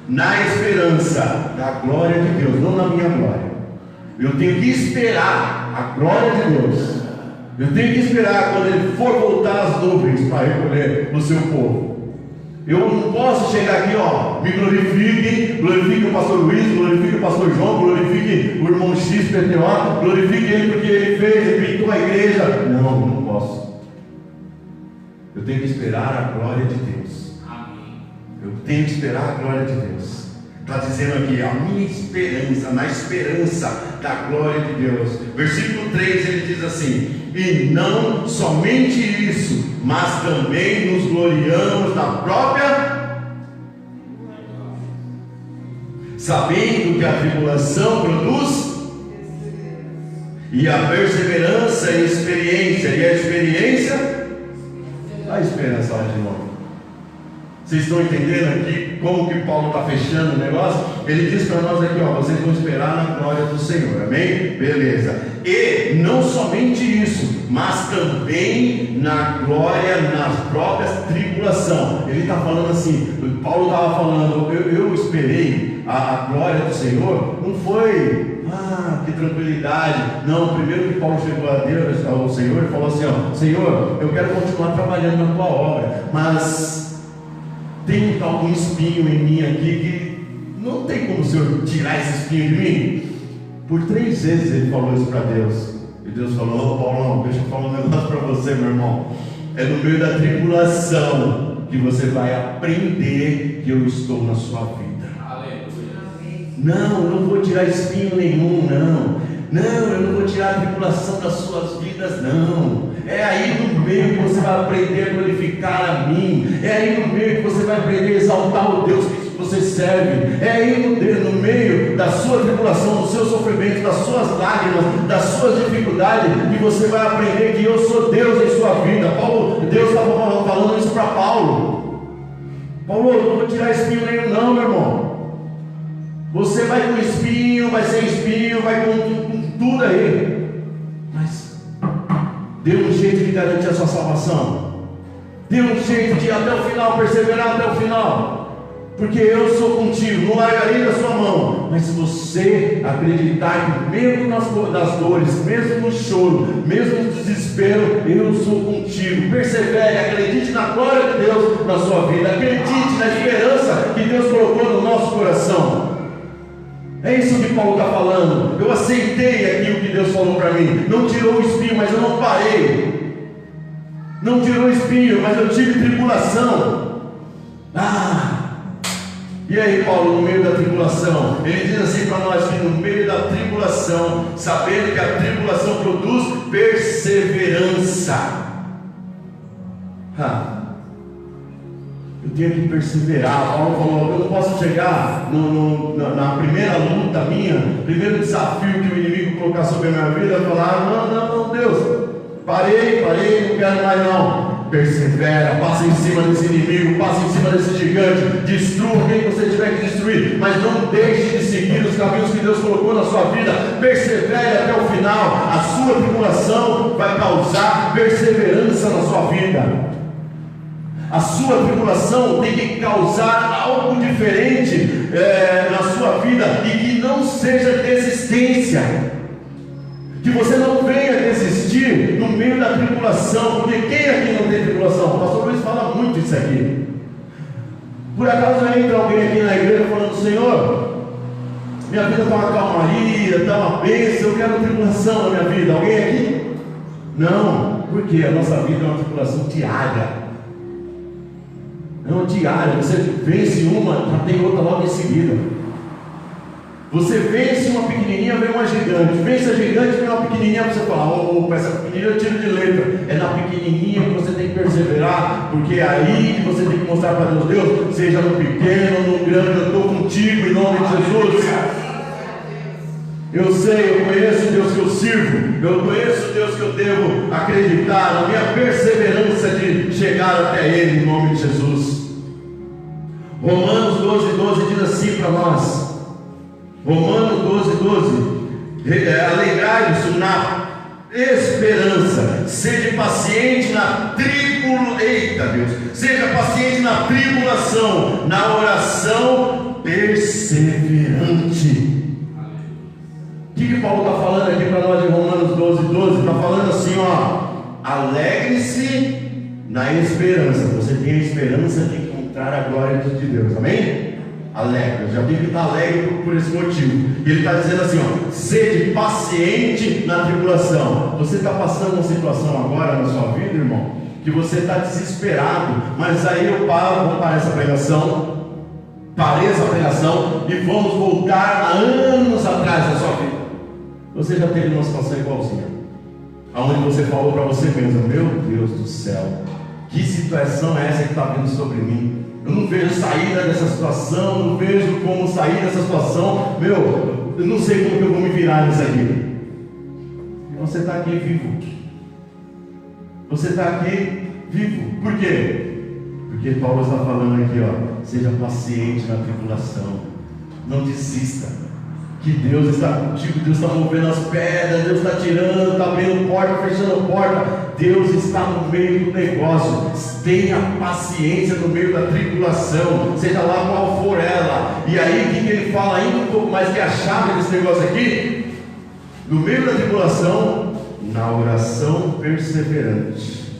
na esperança da glória de Deus, não na minha glória. Eu tenho que esperar a glória de Deus. Eu tenho que esperar quando Ele for voltar as nuvens para recolher o seu povo. Eu não posso chegar aqui, ó, me glorifique o pastor Luiz, glorifique o pastor João, glorifique o irmão XPTO, glorifique ele porque ele fez, ele pintou a igreja. Não posso. Eu tenho que esperar a glória de Deus. Amém. Eu tenho que esperar a glória de Deus. Está dizendo aqui, a minha esperança, na esperança da glória de Deus. Versículo 3 ele diz assim: e não somente isso, mas também nos gloriamos na própria, sabendo que a tribulação produz, e a perseverança e experiência, e a experiência, a esperança lá de novo. Vocês estão entendendo aqui como que Paulo está fechando o negócio? Ele diz para nós aqui, ó, vocês vão esperar na glória do Senhor, amém? Beleza. E não somente isso, mas também na glória, nas próprias tribulação. Ele está falando assim, Paulo estava falando, eu esperei a glória do Senhor, não foi, que tranquilidade. Não, primeiro que Paulo chegou a Deus, ao Senhor, e falou assim, ó, Senhor, eu quero continuar trabalhando na tua obra, mas tem algum espinho em mim aqui que não tem como o Senhor tirar esse espinho de mim. Por 3 vezes ele falou isso para Deus. E Deus falou: Paulo, deixa eu falar um negócio para você, meu irmão. É no meio da tribulação que você vai aprender que eu estou na sua vida. Aleluia. Não, eu não vou tirar espinho nenhum, não, eu não vou tirar a tribulação das suas vidas, não. É aí no meio que você vai aprender a glorificar a mim. É aí no meio que você vai aprender a exaltar o Deus que você serve. É aí no meio da sua tribulação, do seu sofrimento, das suas lágrimas, das suas dificuldades, que você vai aprender que eu sou Deus em sua vida. Deus estava falando isso para Paulo. Paulo, eu não vou tirar espinho nenhum não, meu irmão. Você vai com espinho, vai sem espinho, vai com tudo aí. Mas dê um jeito de garantir a sua salvação. Dê um jeito de ir até o final, perseverar até o final. Porque eu sou contigo, não largarei da sua mão. Mas se você acreditar que mesmo nas dores, mesmo no choro, mesmo no desespero, eu sou contigo. Persevere, acredite na glória de Deus na sua vida. Acredite na esperança que Deus colocou no nosso coração. É isso que Paulo está falando. Eu aceitei aqui o que Deus falou para mim. Não tirou o espinho, mas eu não parei. Não tirou o espinho, mas eu tive tribulação. E aí, Paulo, no meio da tribulação, ele diz assim para nós que no meio da tribulação, sabendo que a tribulação produz perseverança. Eu tenho que perseverar. Paulo falou: eu não posso chegar na primeira luta minha, primeiro desafio que o inimigo colocar sobre a minha vida, e falar: não, Deus, parei, não quero mais não. Persevera, passa em cima desse inimigo, passa em cima desse gigante, destrua quem você tiver que destruir, mas não deixe de seguir os caminhos que Deus colocou na sua vida. Persevere até o final. A sua tribulação vai causar perseverança na sua vida. A sua tribulação tem que causar algo diferente na sua vida, e que não seja desistência. Que você não venha desistir no meio da tribulação, porque quem aqui não tem tribulação? O pastor Luiz fala muito isso aqui. Por acaso entra alguém aqui na igreja falando: Senhor, minha vida está uma calmaria, está uma bênção, eu quero tribulação na minha vida. Alguém aqui? Não, porque a nossa vida é uma tribulação diária. É uma diária. Você vence uma, já tem outra logo em seguida. Você vence uma pequenininha, vem uma gigante. Vence a gigante, vem uma pequenininha. Você fala: opa, essa pequenininha eu tiro de letra. É na pequenininha que você tem que perseverar, porque é aí que você tem que mostrar para Deus: Deus, seja no pequeno, no grande, eu estou contigo em nome de Jesus. Eu sei, eu conheço o Deus que eu sirvo, eu conheço o Deus que eu devo acreditar, na minha perseverança de chegar até Ele em nome de Jesus. Romanos 12 diz assim para nós. Romanos 12: alegrai-vos na esperança, seja paciente na seja paciente na tribulação, na oração perseverante. O que Paulo está falando aqui para nós em Romanos 12? Está falando assim, alegre-se na esperança. Você tem a esperança de encontrar a glória de Deus, amém? Alegre, já tem que estar alegre por esse motivo. E ele está dizendo assim, sede paciente na tribulação. Você está passando uma situação agora na sua vida, irmão, que você está desesperado, mas aí vou parar essa pregação, parei essa pregação e vamos voltar a anos atrás da sua vida. Você já teve uma situação igualzinha, aonde você falou para você mesmo: meu Deus do céu, que situação é essa que está vindo sobre mim? Eu não vejo saída dessa situação, não vejo como sair dessa situação. Eu não sei como que eu vou me virar nisso aqui. E você está aqui vivo. Você está aqui vivo. Por quê? Porque Paulo está falando aqui, seja paciente na tribulação. Não desista. Que Deus está contigo, Deus está movendo as pedras, Deus está tirando, está abrindo porta, fechando porta. Deus está no meio do negócio. Tenha paciência no meio da tribulação, seja lá qual for ela. E aí o que ele fala ainda um pouco mais, que é a chave desse negócio aqui? No meio da tribulação, na oração perseverante.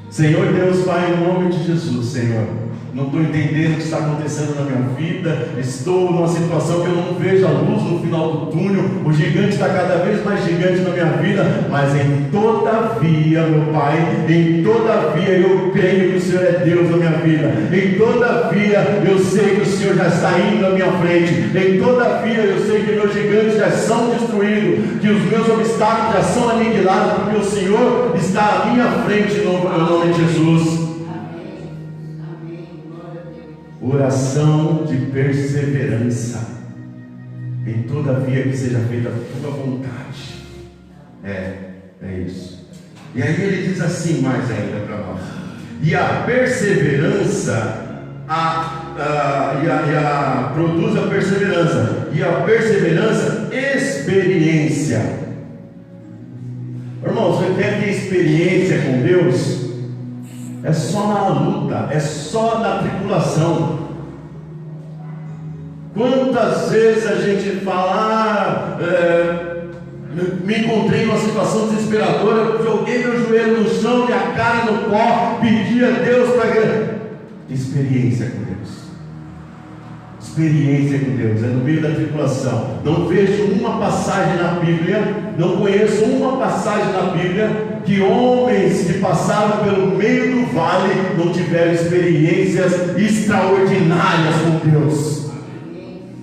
Senhor Deus, Pai, em nome de Jesus, Senhor, não estou entendendo o que está acontecendo na minha vida, estou numa situação que eu não vejo a luz no final do túnel, o gigante está cada vez mais gigante na minha vida, mas em todavia, meu Pai, em todavia eu creio que o Senhor é Deus na minha vida, em todavia eu sei que o Senhor já está indo à minha frente, em todavia eu sei que meus gigantes já são destruídos, que os meus obstáculos já são aniquilados, porque o Senhor está à minha frente no nome de Jesus. Oração de perseverança. Em todavia que seja feita a tua vontade. É isso. E aí ele diz assim mais ainda para nós: e a perseverança produz a perseverança, e a perseverança experiência. Irmão, você quer ter experiência com Deus? É só na luta, é só na tribulação. Quantas vezes a gente fala, me encontrei numa situação desesperadora, eu joguei meu joelho no chão e a cara no pó, pedi a Deus para experiência com Deus. experiência com Deus, é no meio da tribulação. Não vejo uma passagem na Bíblia, não conheço uma passagem na Bíblia que homens que passaram pelo meio do vale não tiveram experiências extraordinárias com Deus,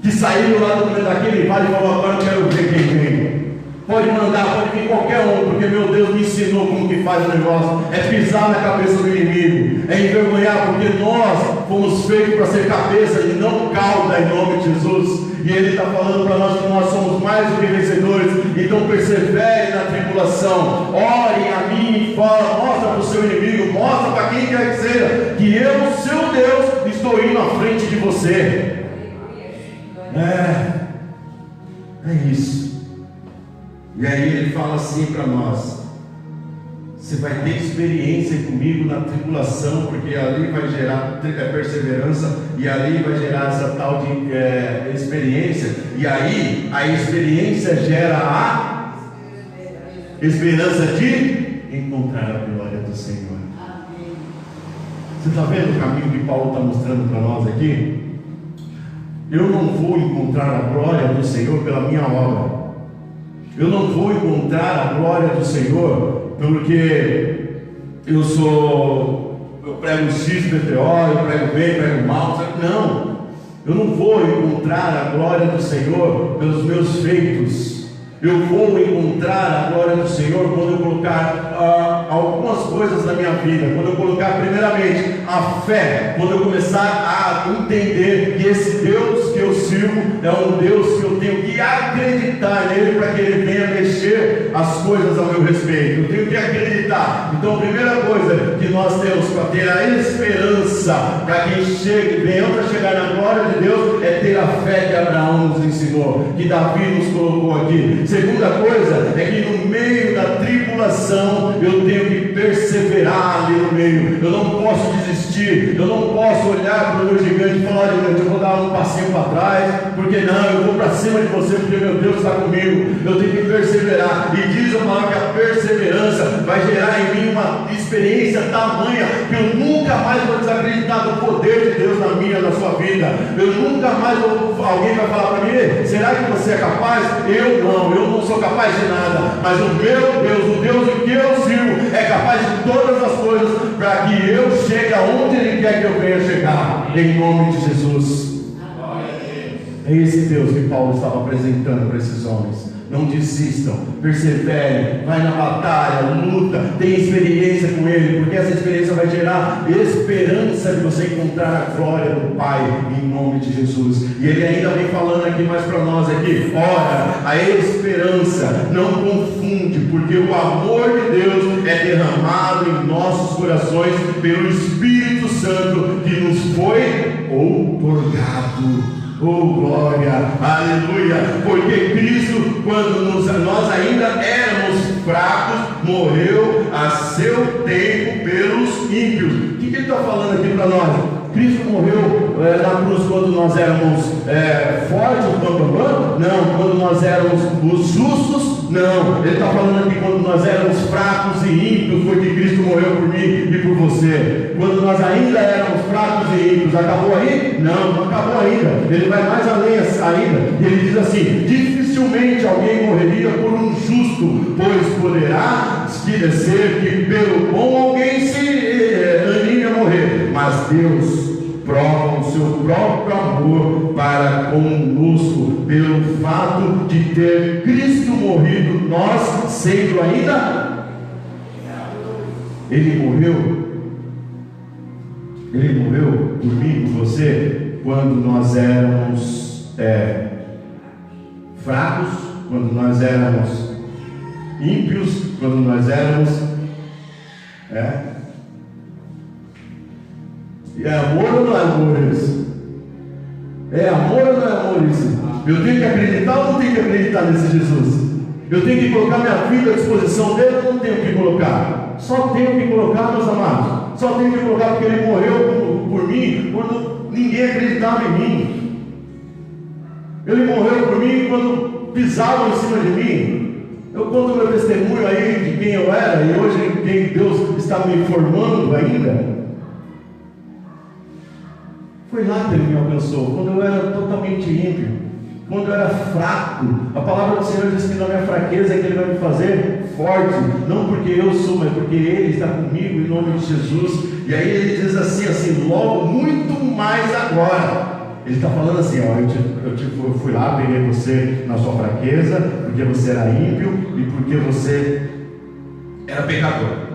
que saíram lá do meio daquele vale e falaram: agora eu quero ver quem vem. Pode mandar, pode vir qualquer um, porque meu Deus me ensinou como que faz o negócio. É pisar na cabeça do inimigo, é envergonhar, porque nós fomos feitos para ser cabeça e não cauda, em nome de Jesus. E Ele está falando para nós que nós somos mais do que vencedores. Então persevere na tribulação, orem a mim, fala, mostra para o seu inimigo, mostra para quem quer que seja, que eu, seu Deus, estou indo à frente de você. É isso. E aí Ele fala assim para nós: você vai ter experiência comigo na tribulação, porque ali vai gerar perseverança, e ali vai gerar essa tal de experiência, e aí a experiência gera a esperança de encontrar a glória do Senhor. Você está vendo o caminho que Paulo está mostrando para nós aqui? Eu não vou encontrar a glória do Senhor pela minha obra. Eu não vou encontrar a glória do Senhor porque eu prego XPTO, eu prego bem, prego mal. Não, eu não vou encontrar a glória do Senhor pelos meus feitos. Eu vou encontrar a glória do Senhor quando eu colocar algumas coisas na minha vida. Quando eu colocar primeiramente a fé, quando eu começar a entender que esse Deus que eu sirvo é um Deus que eu tenho que acreditar nele para que ele venha mexer as coisas ao meu respeito. Eu tenho que acreditar. Então a primeira coisa que nós temos para ter a esperança para quem venha para chegar na glória de Deus é ter a fé que Abraão nos ensinou, que Davi nos colocou aqui. Segunda coisa é que no meio da tribulação eu tenho que perseverar ali no meio. Eu não posso desistir, eu não posso olhar para o meu gigante e falar: olha, gigante, eu vou dar um passinho para trás, porque não, eu vou para cima de você, porque meu Deus está comigo. Eu tenho que perseverar, e diz a palavra que a perseverança vai gerar em mim uma experiência tamanha que eu nunca mais vou desacreditar do poder de Deus na minha, na sua vida. Eu nunca mais alguém vai falar para mim: será que você é capaz? Eu não sou capaz de nada, mas o meu Deus, o Deus em que eu sirvo, é capaz de todas as coisas para que eu chegue aonde Ele quer que eu venha chegar, em nome de Jesus. É esse Deus que Paulo estava apresentando para esses homens. Não desistam, perseverem, vai na batalha, luta, tenha experiência com Ele, porque essa experiência vai gerar esperança de você encontrar a glória do Pai, em nome de Jesus. E Ele ainda vem falando aqui mais para nós aqui: ora, a esperança não confunde, porque o amor de Deus é derramado em nossos corações pelo Espírito Santo que nos foi outorgado. Oh glória, aleluia, porque Cristo, quando nós ainda éramos fracos, morreu a seu tempo pelos ímpios. O que ele está falando aqui para nós? Cristo morreu na cruz quando nós éramos fortes, não, quando nós éramos os justos, não, ele está falando aqui quando nós éramos fracos e ímpios, foi que Cristo morreu por mim e por você. Quando nós ainda éramos fracos e ímpios, acabou aí? Não acabou ainda. Ele vai mais além ainda. Ele diz assim: dificilmente alguém morreria por um justo, pois poderá ser que pelo bom alguém se anime a morrer, mas Deus prova o seu próprio amor para conosco pelo fato de ter Cristo morrido, nós sendo ainda. Ele morreu por mim, por você, quando nós éramos fracos, quando nós éramos ímpios, quando nós éramos é amor ou não é amor isso? É amor ou não é amor isso? Eu tenho que acreditar ou não tenho que acreditar nesse Jesus? Eu tenho que colocar minha vida à disposição dele ou não tenho que colocar? Só tenho que colocar, meus amados. Só tenho que colocar porque ele morreu por mim quando ninguém acreditava em mim. Ele morreu por mim quando pisavam em cima de mim. Eu conto meu testemunho aí de quem eu era e hoje quem Deus está me formando ainda. Foi Foi lá que Ele me alcançou, quando eu era totalmente ímpio, quando eu era fraco. A palavra do Senhor diz que na minha fraqueza é que Ele vai me fazer forte, não porque eu sou, mas porque Ele está comigo, em nome de Jesus. E aí Ele diz assim, logo, muito mais agora. Ele está falando assim, ó, eu fui lá, peguei você na sua fraqueza, porque você era ímpio e porque você era pecador.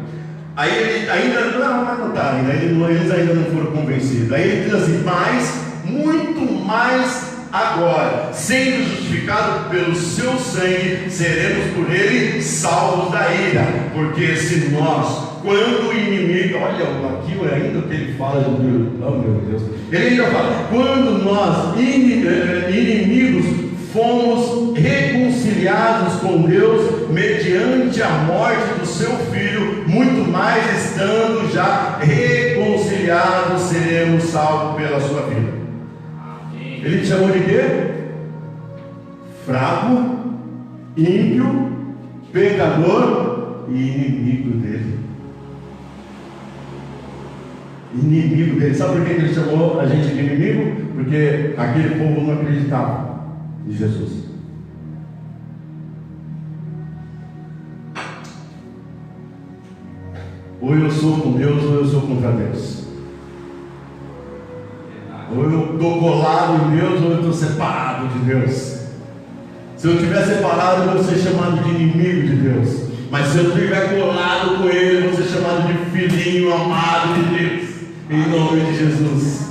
Aí ele ainda, não está ainda, eles ainda não foram convencidos. Aí ele diz assim, mas, muito mais agora, sendo justificado pelo seu sangue, seremos por ele salvos da ira. Porque se nós, quando o inimigo, olha aqui ainda que ele fala de Deus, oh meu Deus, ele ainda fala, quando nós inimigos fomos reconciliados com Deus mediante a morte do seu Filho, muito mais estando já reconciliados seremos salvos pela sua vida. Ele te chamou de quê? Fraco, ímpio, pecador e inimigo dele. Inimigo dele. Sabe por que ele chamou a gente de inimigo? Porque aquele povo não acreditava em Jesus. Ou eu sou com Deus ou eu sou contra Deus. Ou eu estou colado em Deus ou eu estou separado de Deus. Se eu estiver separado, eu vou ser chamado de inimigo de Deus. Mas se eu estiver colado com Ele, eu vou ser chamado de filhinho amado de Deus. Em nome de Jesus.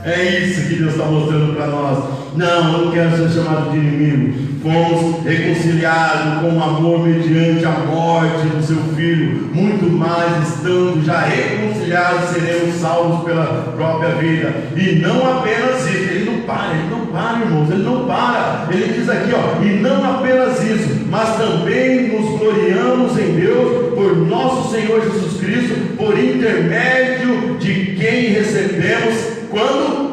É isso que Deus está mostrando para nós. Não, eu não quero ser chamado de inimigo. Fomos reconciliados com amor mediante a morte do seu Filho. Muito mais, estando já reconciliados, seremos salvos pela própria vida. E não apenas isso. Ele não para, irmãos. Ele não para. Ele diz aqui, ó, e não apenas isso, mas também nos gloriamos em Deus por nosso Senhor Jesus Cristo, por intermédio de quem recebemos, quando?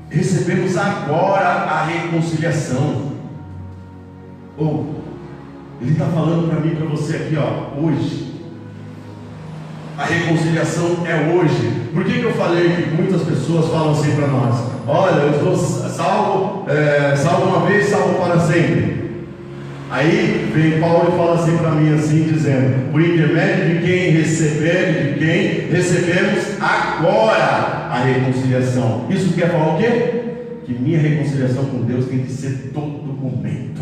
Recebemos agora a reconciliação. Ele está falando para mim e para você aqui, ó, hoje. A reconciliação é hoje. Por que eu falei que muitas pessoas falam assim para nós? Olha, eu estou salvo uma vez, salvo para sempre. Aí vem Paulo e fala assim para mim, assim, dizendo, por intermédio de quem recebemos agora a reconciliação. Isso quer falar o quê? Que minha reconciliação com Deus tem que ser todo momento.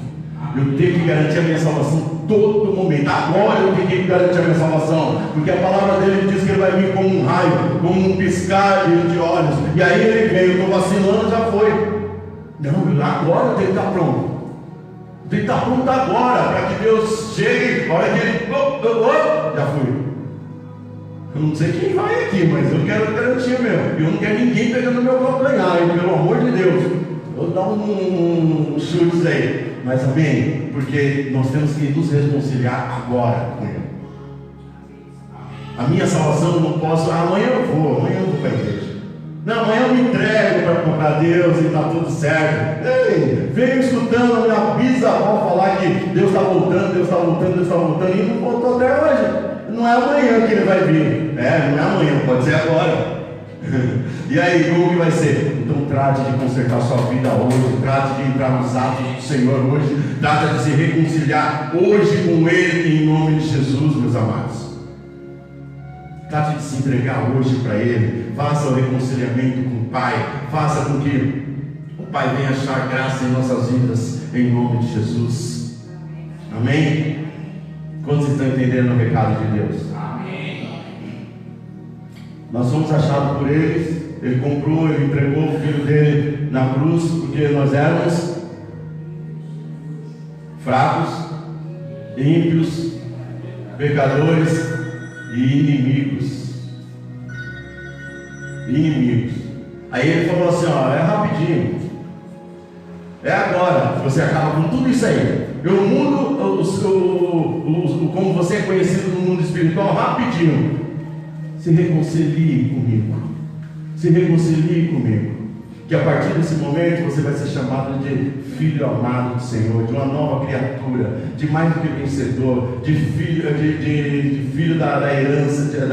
Eu tenho que garantir a minha salvação todo momento. Agora eu tenho que garantir a minha salvação, porque a palavra dele diz que ele vai vir como um raio, como um piscar de olhos. E aí ele vem, eu estou vacilando, já foi. Não, agora eu tenho que estar pronto. Tem que estar pronto agora, para que Deus chegue, a hora que ele, já fui. Eu não sei quem vai aqui, mas eu quero garantir mesmo. Eu não quero ninguém pegando meu calcanhar, pelo amor de Deus. Eu vou dar um chute aí, mas amém? Porque nós temos que nos reconciliar agora com Ele. A minha salvação eu não posso, amanhã eu vou para a igreja. Não, amanhã eu me entrego para Deus e está tudo certo. Ei, venho escutando a minha bisavó falar que Deus está voltando, e não voltou até hoje. Não é amanhã que Ele vai vir. Não é amanhã, pode ser agora. E aí, como que vai ser? Então trate de consertar sua vida hoje, trate de entrar nos atos do Senhor hoje, trate de se reconciliar hoje com Ele, em nome de Jesus, meus amados. Trate de se entregar hoje para Ele. Faça o reconciliamento com o Pai. Faça com que o Pai venha achar graça em nossas vidas, em nome de Jesus. Amém? Quantos estão entendendo o recado de Deus? Amém. Nós somos achados por Ele. Ele comprou, Ele entregou o Filho dele na cruz, porque nós éramos fracos, ímpios, pecadores e inimigos. Aí ele falou assim, ó, é rapidinho, é agora que você acaba com tudo isso aí. Eu mudo como você é conhecido no mundo espiritual rapidinho. Se reconcilie comigo. Que a partir desse momento você vai ser chamado de filho amado do Senhor, de uma nova criatura, de mais do que vencedor, de filho da herança,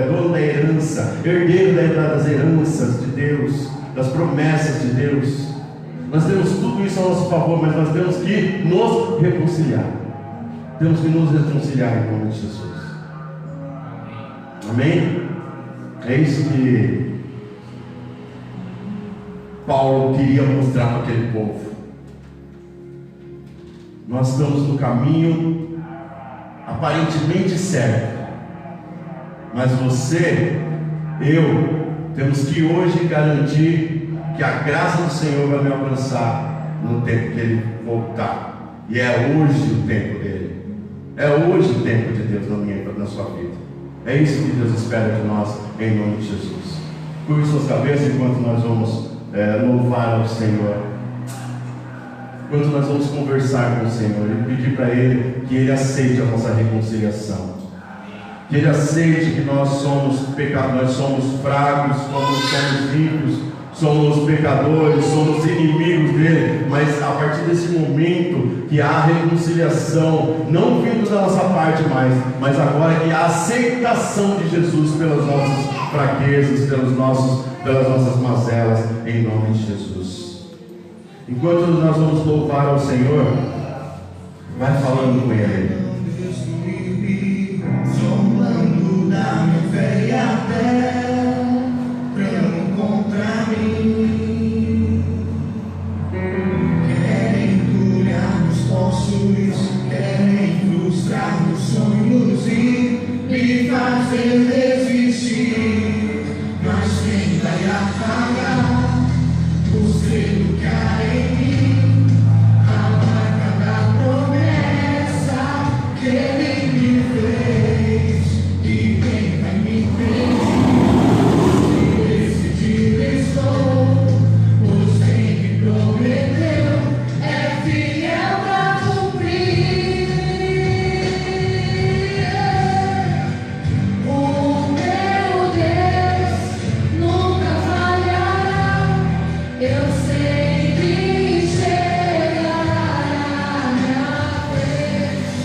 dono da herança, herdeiro das heranças de Deus, das promessas de Deus. Nós temos tudo isso a nosso favor, mas nós temos que nos reconciliar. Temos que nos reconciliar em nome de Jesus. Amém? É isso que Paulo queria mostrar para aquele povo. Nós estamos no caminho aparentemente certo, mas você, eu, temos que hoje garantir que a graça do Senhor vai me alcançar no tempo que Ele voltar. E é hoje o tempo dele. É hoje o tempo de Deus na sua vida. É isso que Deus espera de nós, em nome de Jesus. Curve suas cabeças enquanto nós vamos louvar ao Senhor. Enquanto nós vamos conversar com o Senhor e pedir para Ele que Ele aceite a nossa reconciliação. Que Ele aceite que nós somos pecadores, nós somos fracos, somos ricos, somos pecadores, somos inimigos dele, mas a partir desse momento que há reconciliação, não vindo da nossa parte mais, mas agora que há aceitação de Jesus pelas nossas fraquezas, pelas nossas mazelas, em nome de Jesus. Enquanto nós vamos louvar ao Senhor, vai falando com Ele. Zombando da minha velha fé, tramam contra mim. Querem entulhar meus poços, querem frustrar meus sonhos e me fazer desistir. Mas quem vai apagar o selo que há em mim? A marca da promessa que Ele me fez. E quem vai me impedir? Esse dia estou, pois quem me prometeu é fiel pra cumprir. O meu Deus nunca falhará. Eu sei que chegará na minha frente.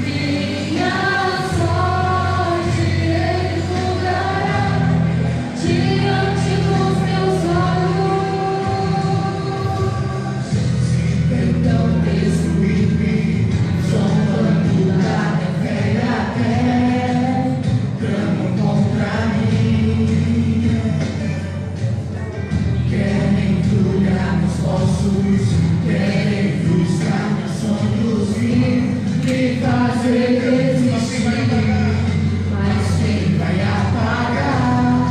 Minha sorte Ele mudará diante dos meus olhos. Então destruir-me, zombando da minha velha fé, tramam contra mim. Querem entulhar meus poços, querem frustrar meus sonhos e me fazer desistir. Mas quem vai apagar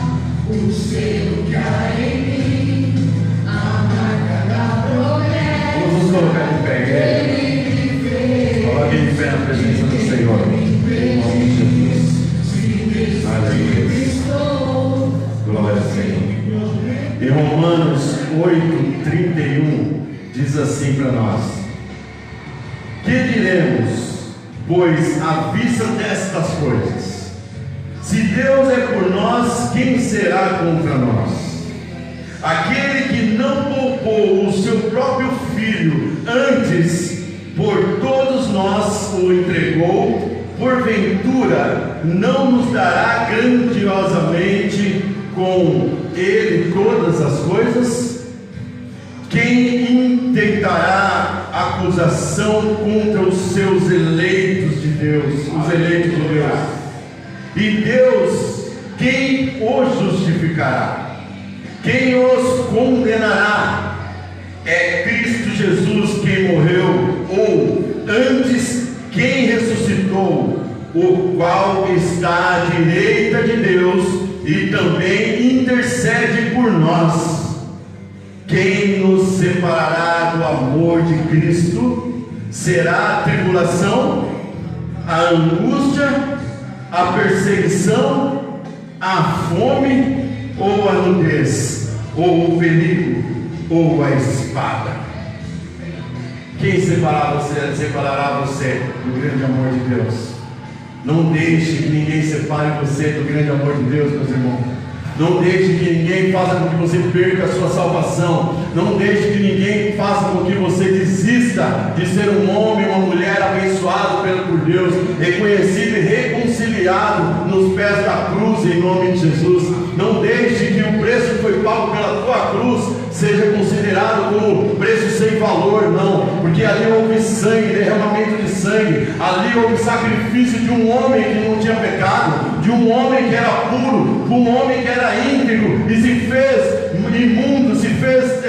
o selo que há em mim? A marca da promessa Vamos nos colocar de pé, que Ele me fez. coloque de pé na presença do Senhor, em nome de Jesus. Aleluia. Estou Glória ao Senhor. Em Romanos 8:31 diz assim para nós: que diremos, pois, à vista destas coisas? Se Deus é por nós, quem será contra nós? Aquele que não poupou o seu próprio Filho, antes por todos nós o entregou, porventura não nos dará grandiosamente com Ele todas as coisas? Quem intentará acusação contra os seus eleitos de Deus, os eleitos de Deus? E Deus, quem os justificará? Quem os condenará? É Cristo Jesus quem morreu, ou antes quem ressuscitou, o qual está à direita de Deus e também intercede por nós. Quem nos separará do amor de Cristo? Será a tribulação, a angústia, a perseguição, a fome, ou a nudez, ou o perigo, ou a espada? Quem separará você do grande amor de Deus? Não deixe que ninguém separe você do grande amor de Deus, meus irmãos. Não deixe que ninguém faça com que você perca a sua salvação. Não deixe que ninguém faça com que você desista de ser um homem, uma mulher abençoado por Deus, reconhecido e reconciliado nos pés da cruz, em nome de Jesus. Não deixe que o preço que foi pago pela tua cruz seja considerado como preço sem valor, não, porque ali houve sangue, derramamento de sangue, ali houve sacrifício de um homem que não tinha pecado, de um homem que era puro, de um homem que era íntegro e se fez imundo, se fez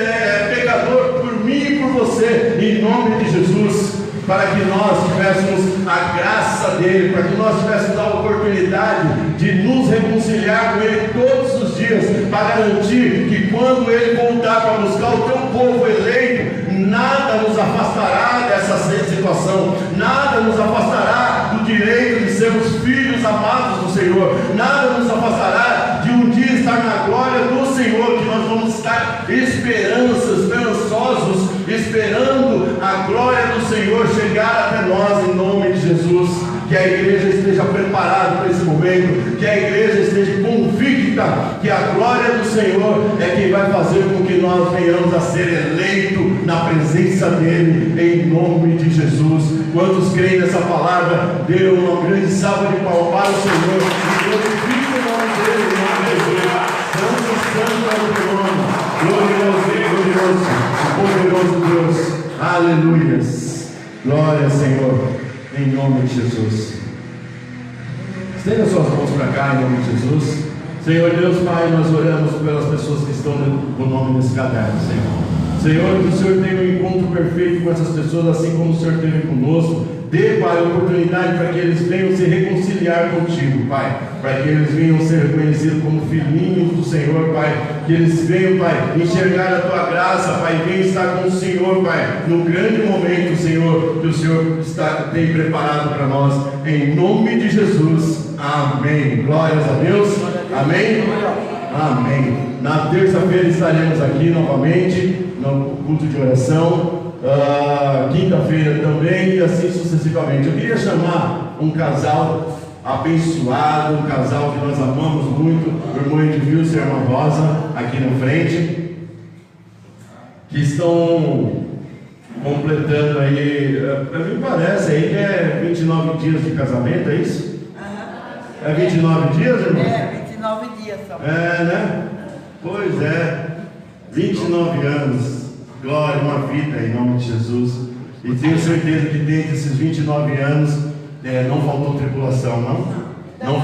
pecador por mim e por você, em nome de Jesus, para que nós tivéssemos a graça dele, para que nós tivéssemos a oportunidade de nos reconciliar com ele todos os dias, para garantir que quando ele voltar para buscar o teu povo eleito, nada nos afastará dessa situação, nada nos afastará do direito de sermos filhos amados do Senhor, nada nos afastará de um dia estar na glória do Senhor, que nós vamos estar esperançosos, esperando a glória do Senhor chegar até nós, em nome de Jesus. Que a igreja esteja preparada para esse momento, que a igreja esteja convicta que a glória do Senhor é quem vai fazer com que nós venhamos a ser eleitos na presença dele, em nome de Jesus. Quantos creem nessa palavra, dê uma grande salva de palmas para o Senhor, glorifique o nome dele, em nome de Jesus. Santo é o teu nome, glorioso, poderoso Deus, aleluias, glória ao Senhor, em nome de Jesus. Estenda suas mãos para cá, em nome de Jesus. Senhor Deus, Pai, nós oramos pelas pessoas que estão com o nome nesse caderno, Senhor. Senhor, que o Senhor tenha um encontro perfeito com essas pessoas, assim como o Senhor teve conosco. Dê, Pai, a oportunidade para que eles venham se reconciliar contigo, Pai, para que eles venham ser reconhecidos como filhinhos do Senhor, Pai, que eles venham, Pai, enxergar a Tua graça, Pai, e venham estar com o Senhor, Pai, no grande momento, Senhor, que o Senhor tem preparado para nós, em nome de Jesus, amém. Glórias a Deus, amém? Amém. Na terça-feira estaremos aqui novamente, no culto de oração. Quinta-feira também, e assim sucessivamente. Eu queria chamar um casal abençoado, um casal que nós amamos muito, o irmão Edvilson e a irmã Rosa, aqui na frente, que estão completando aí, me parece aí que é 29 dias de casamento, é isso? É 29 dias, irmão? É, 29 dias só. É, né? Pois é, 29 anos. Glória, uma vida em nome de Jesus. E tenho certeza que desde esses 29 anos não faltou tribulação, não? Não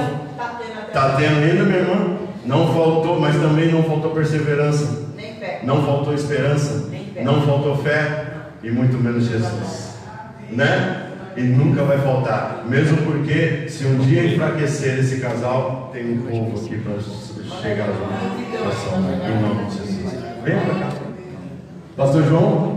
está tendo ainda, minha irmã? Não faltou, mas também não faltou perseverança. Nem fé. Não faltou esperança. Nem fé. Não faltou fé. E muito menos Jesus. Né? E nunca vai faltar. Mesmo porque, se um dia enfraquecer esse casal, tem um povo aqui para chegar junto. Em nome de Jesus. Venha para cá. Pastor João.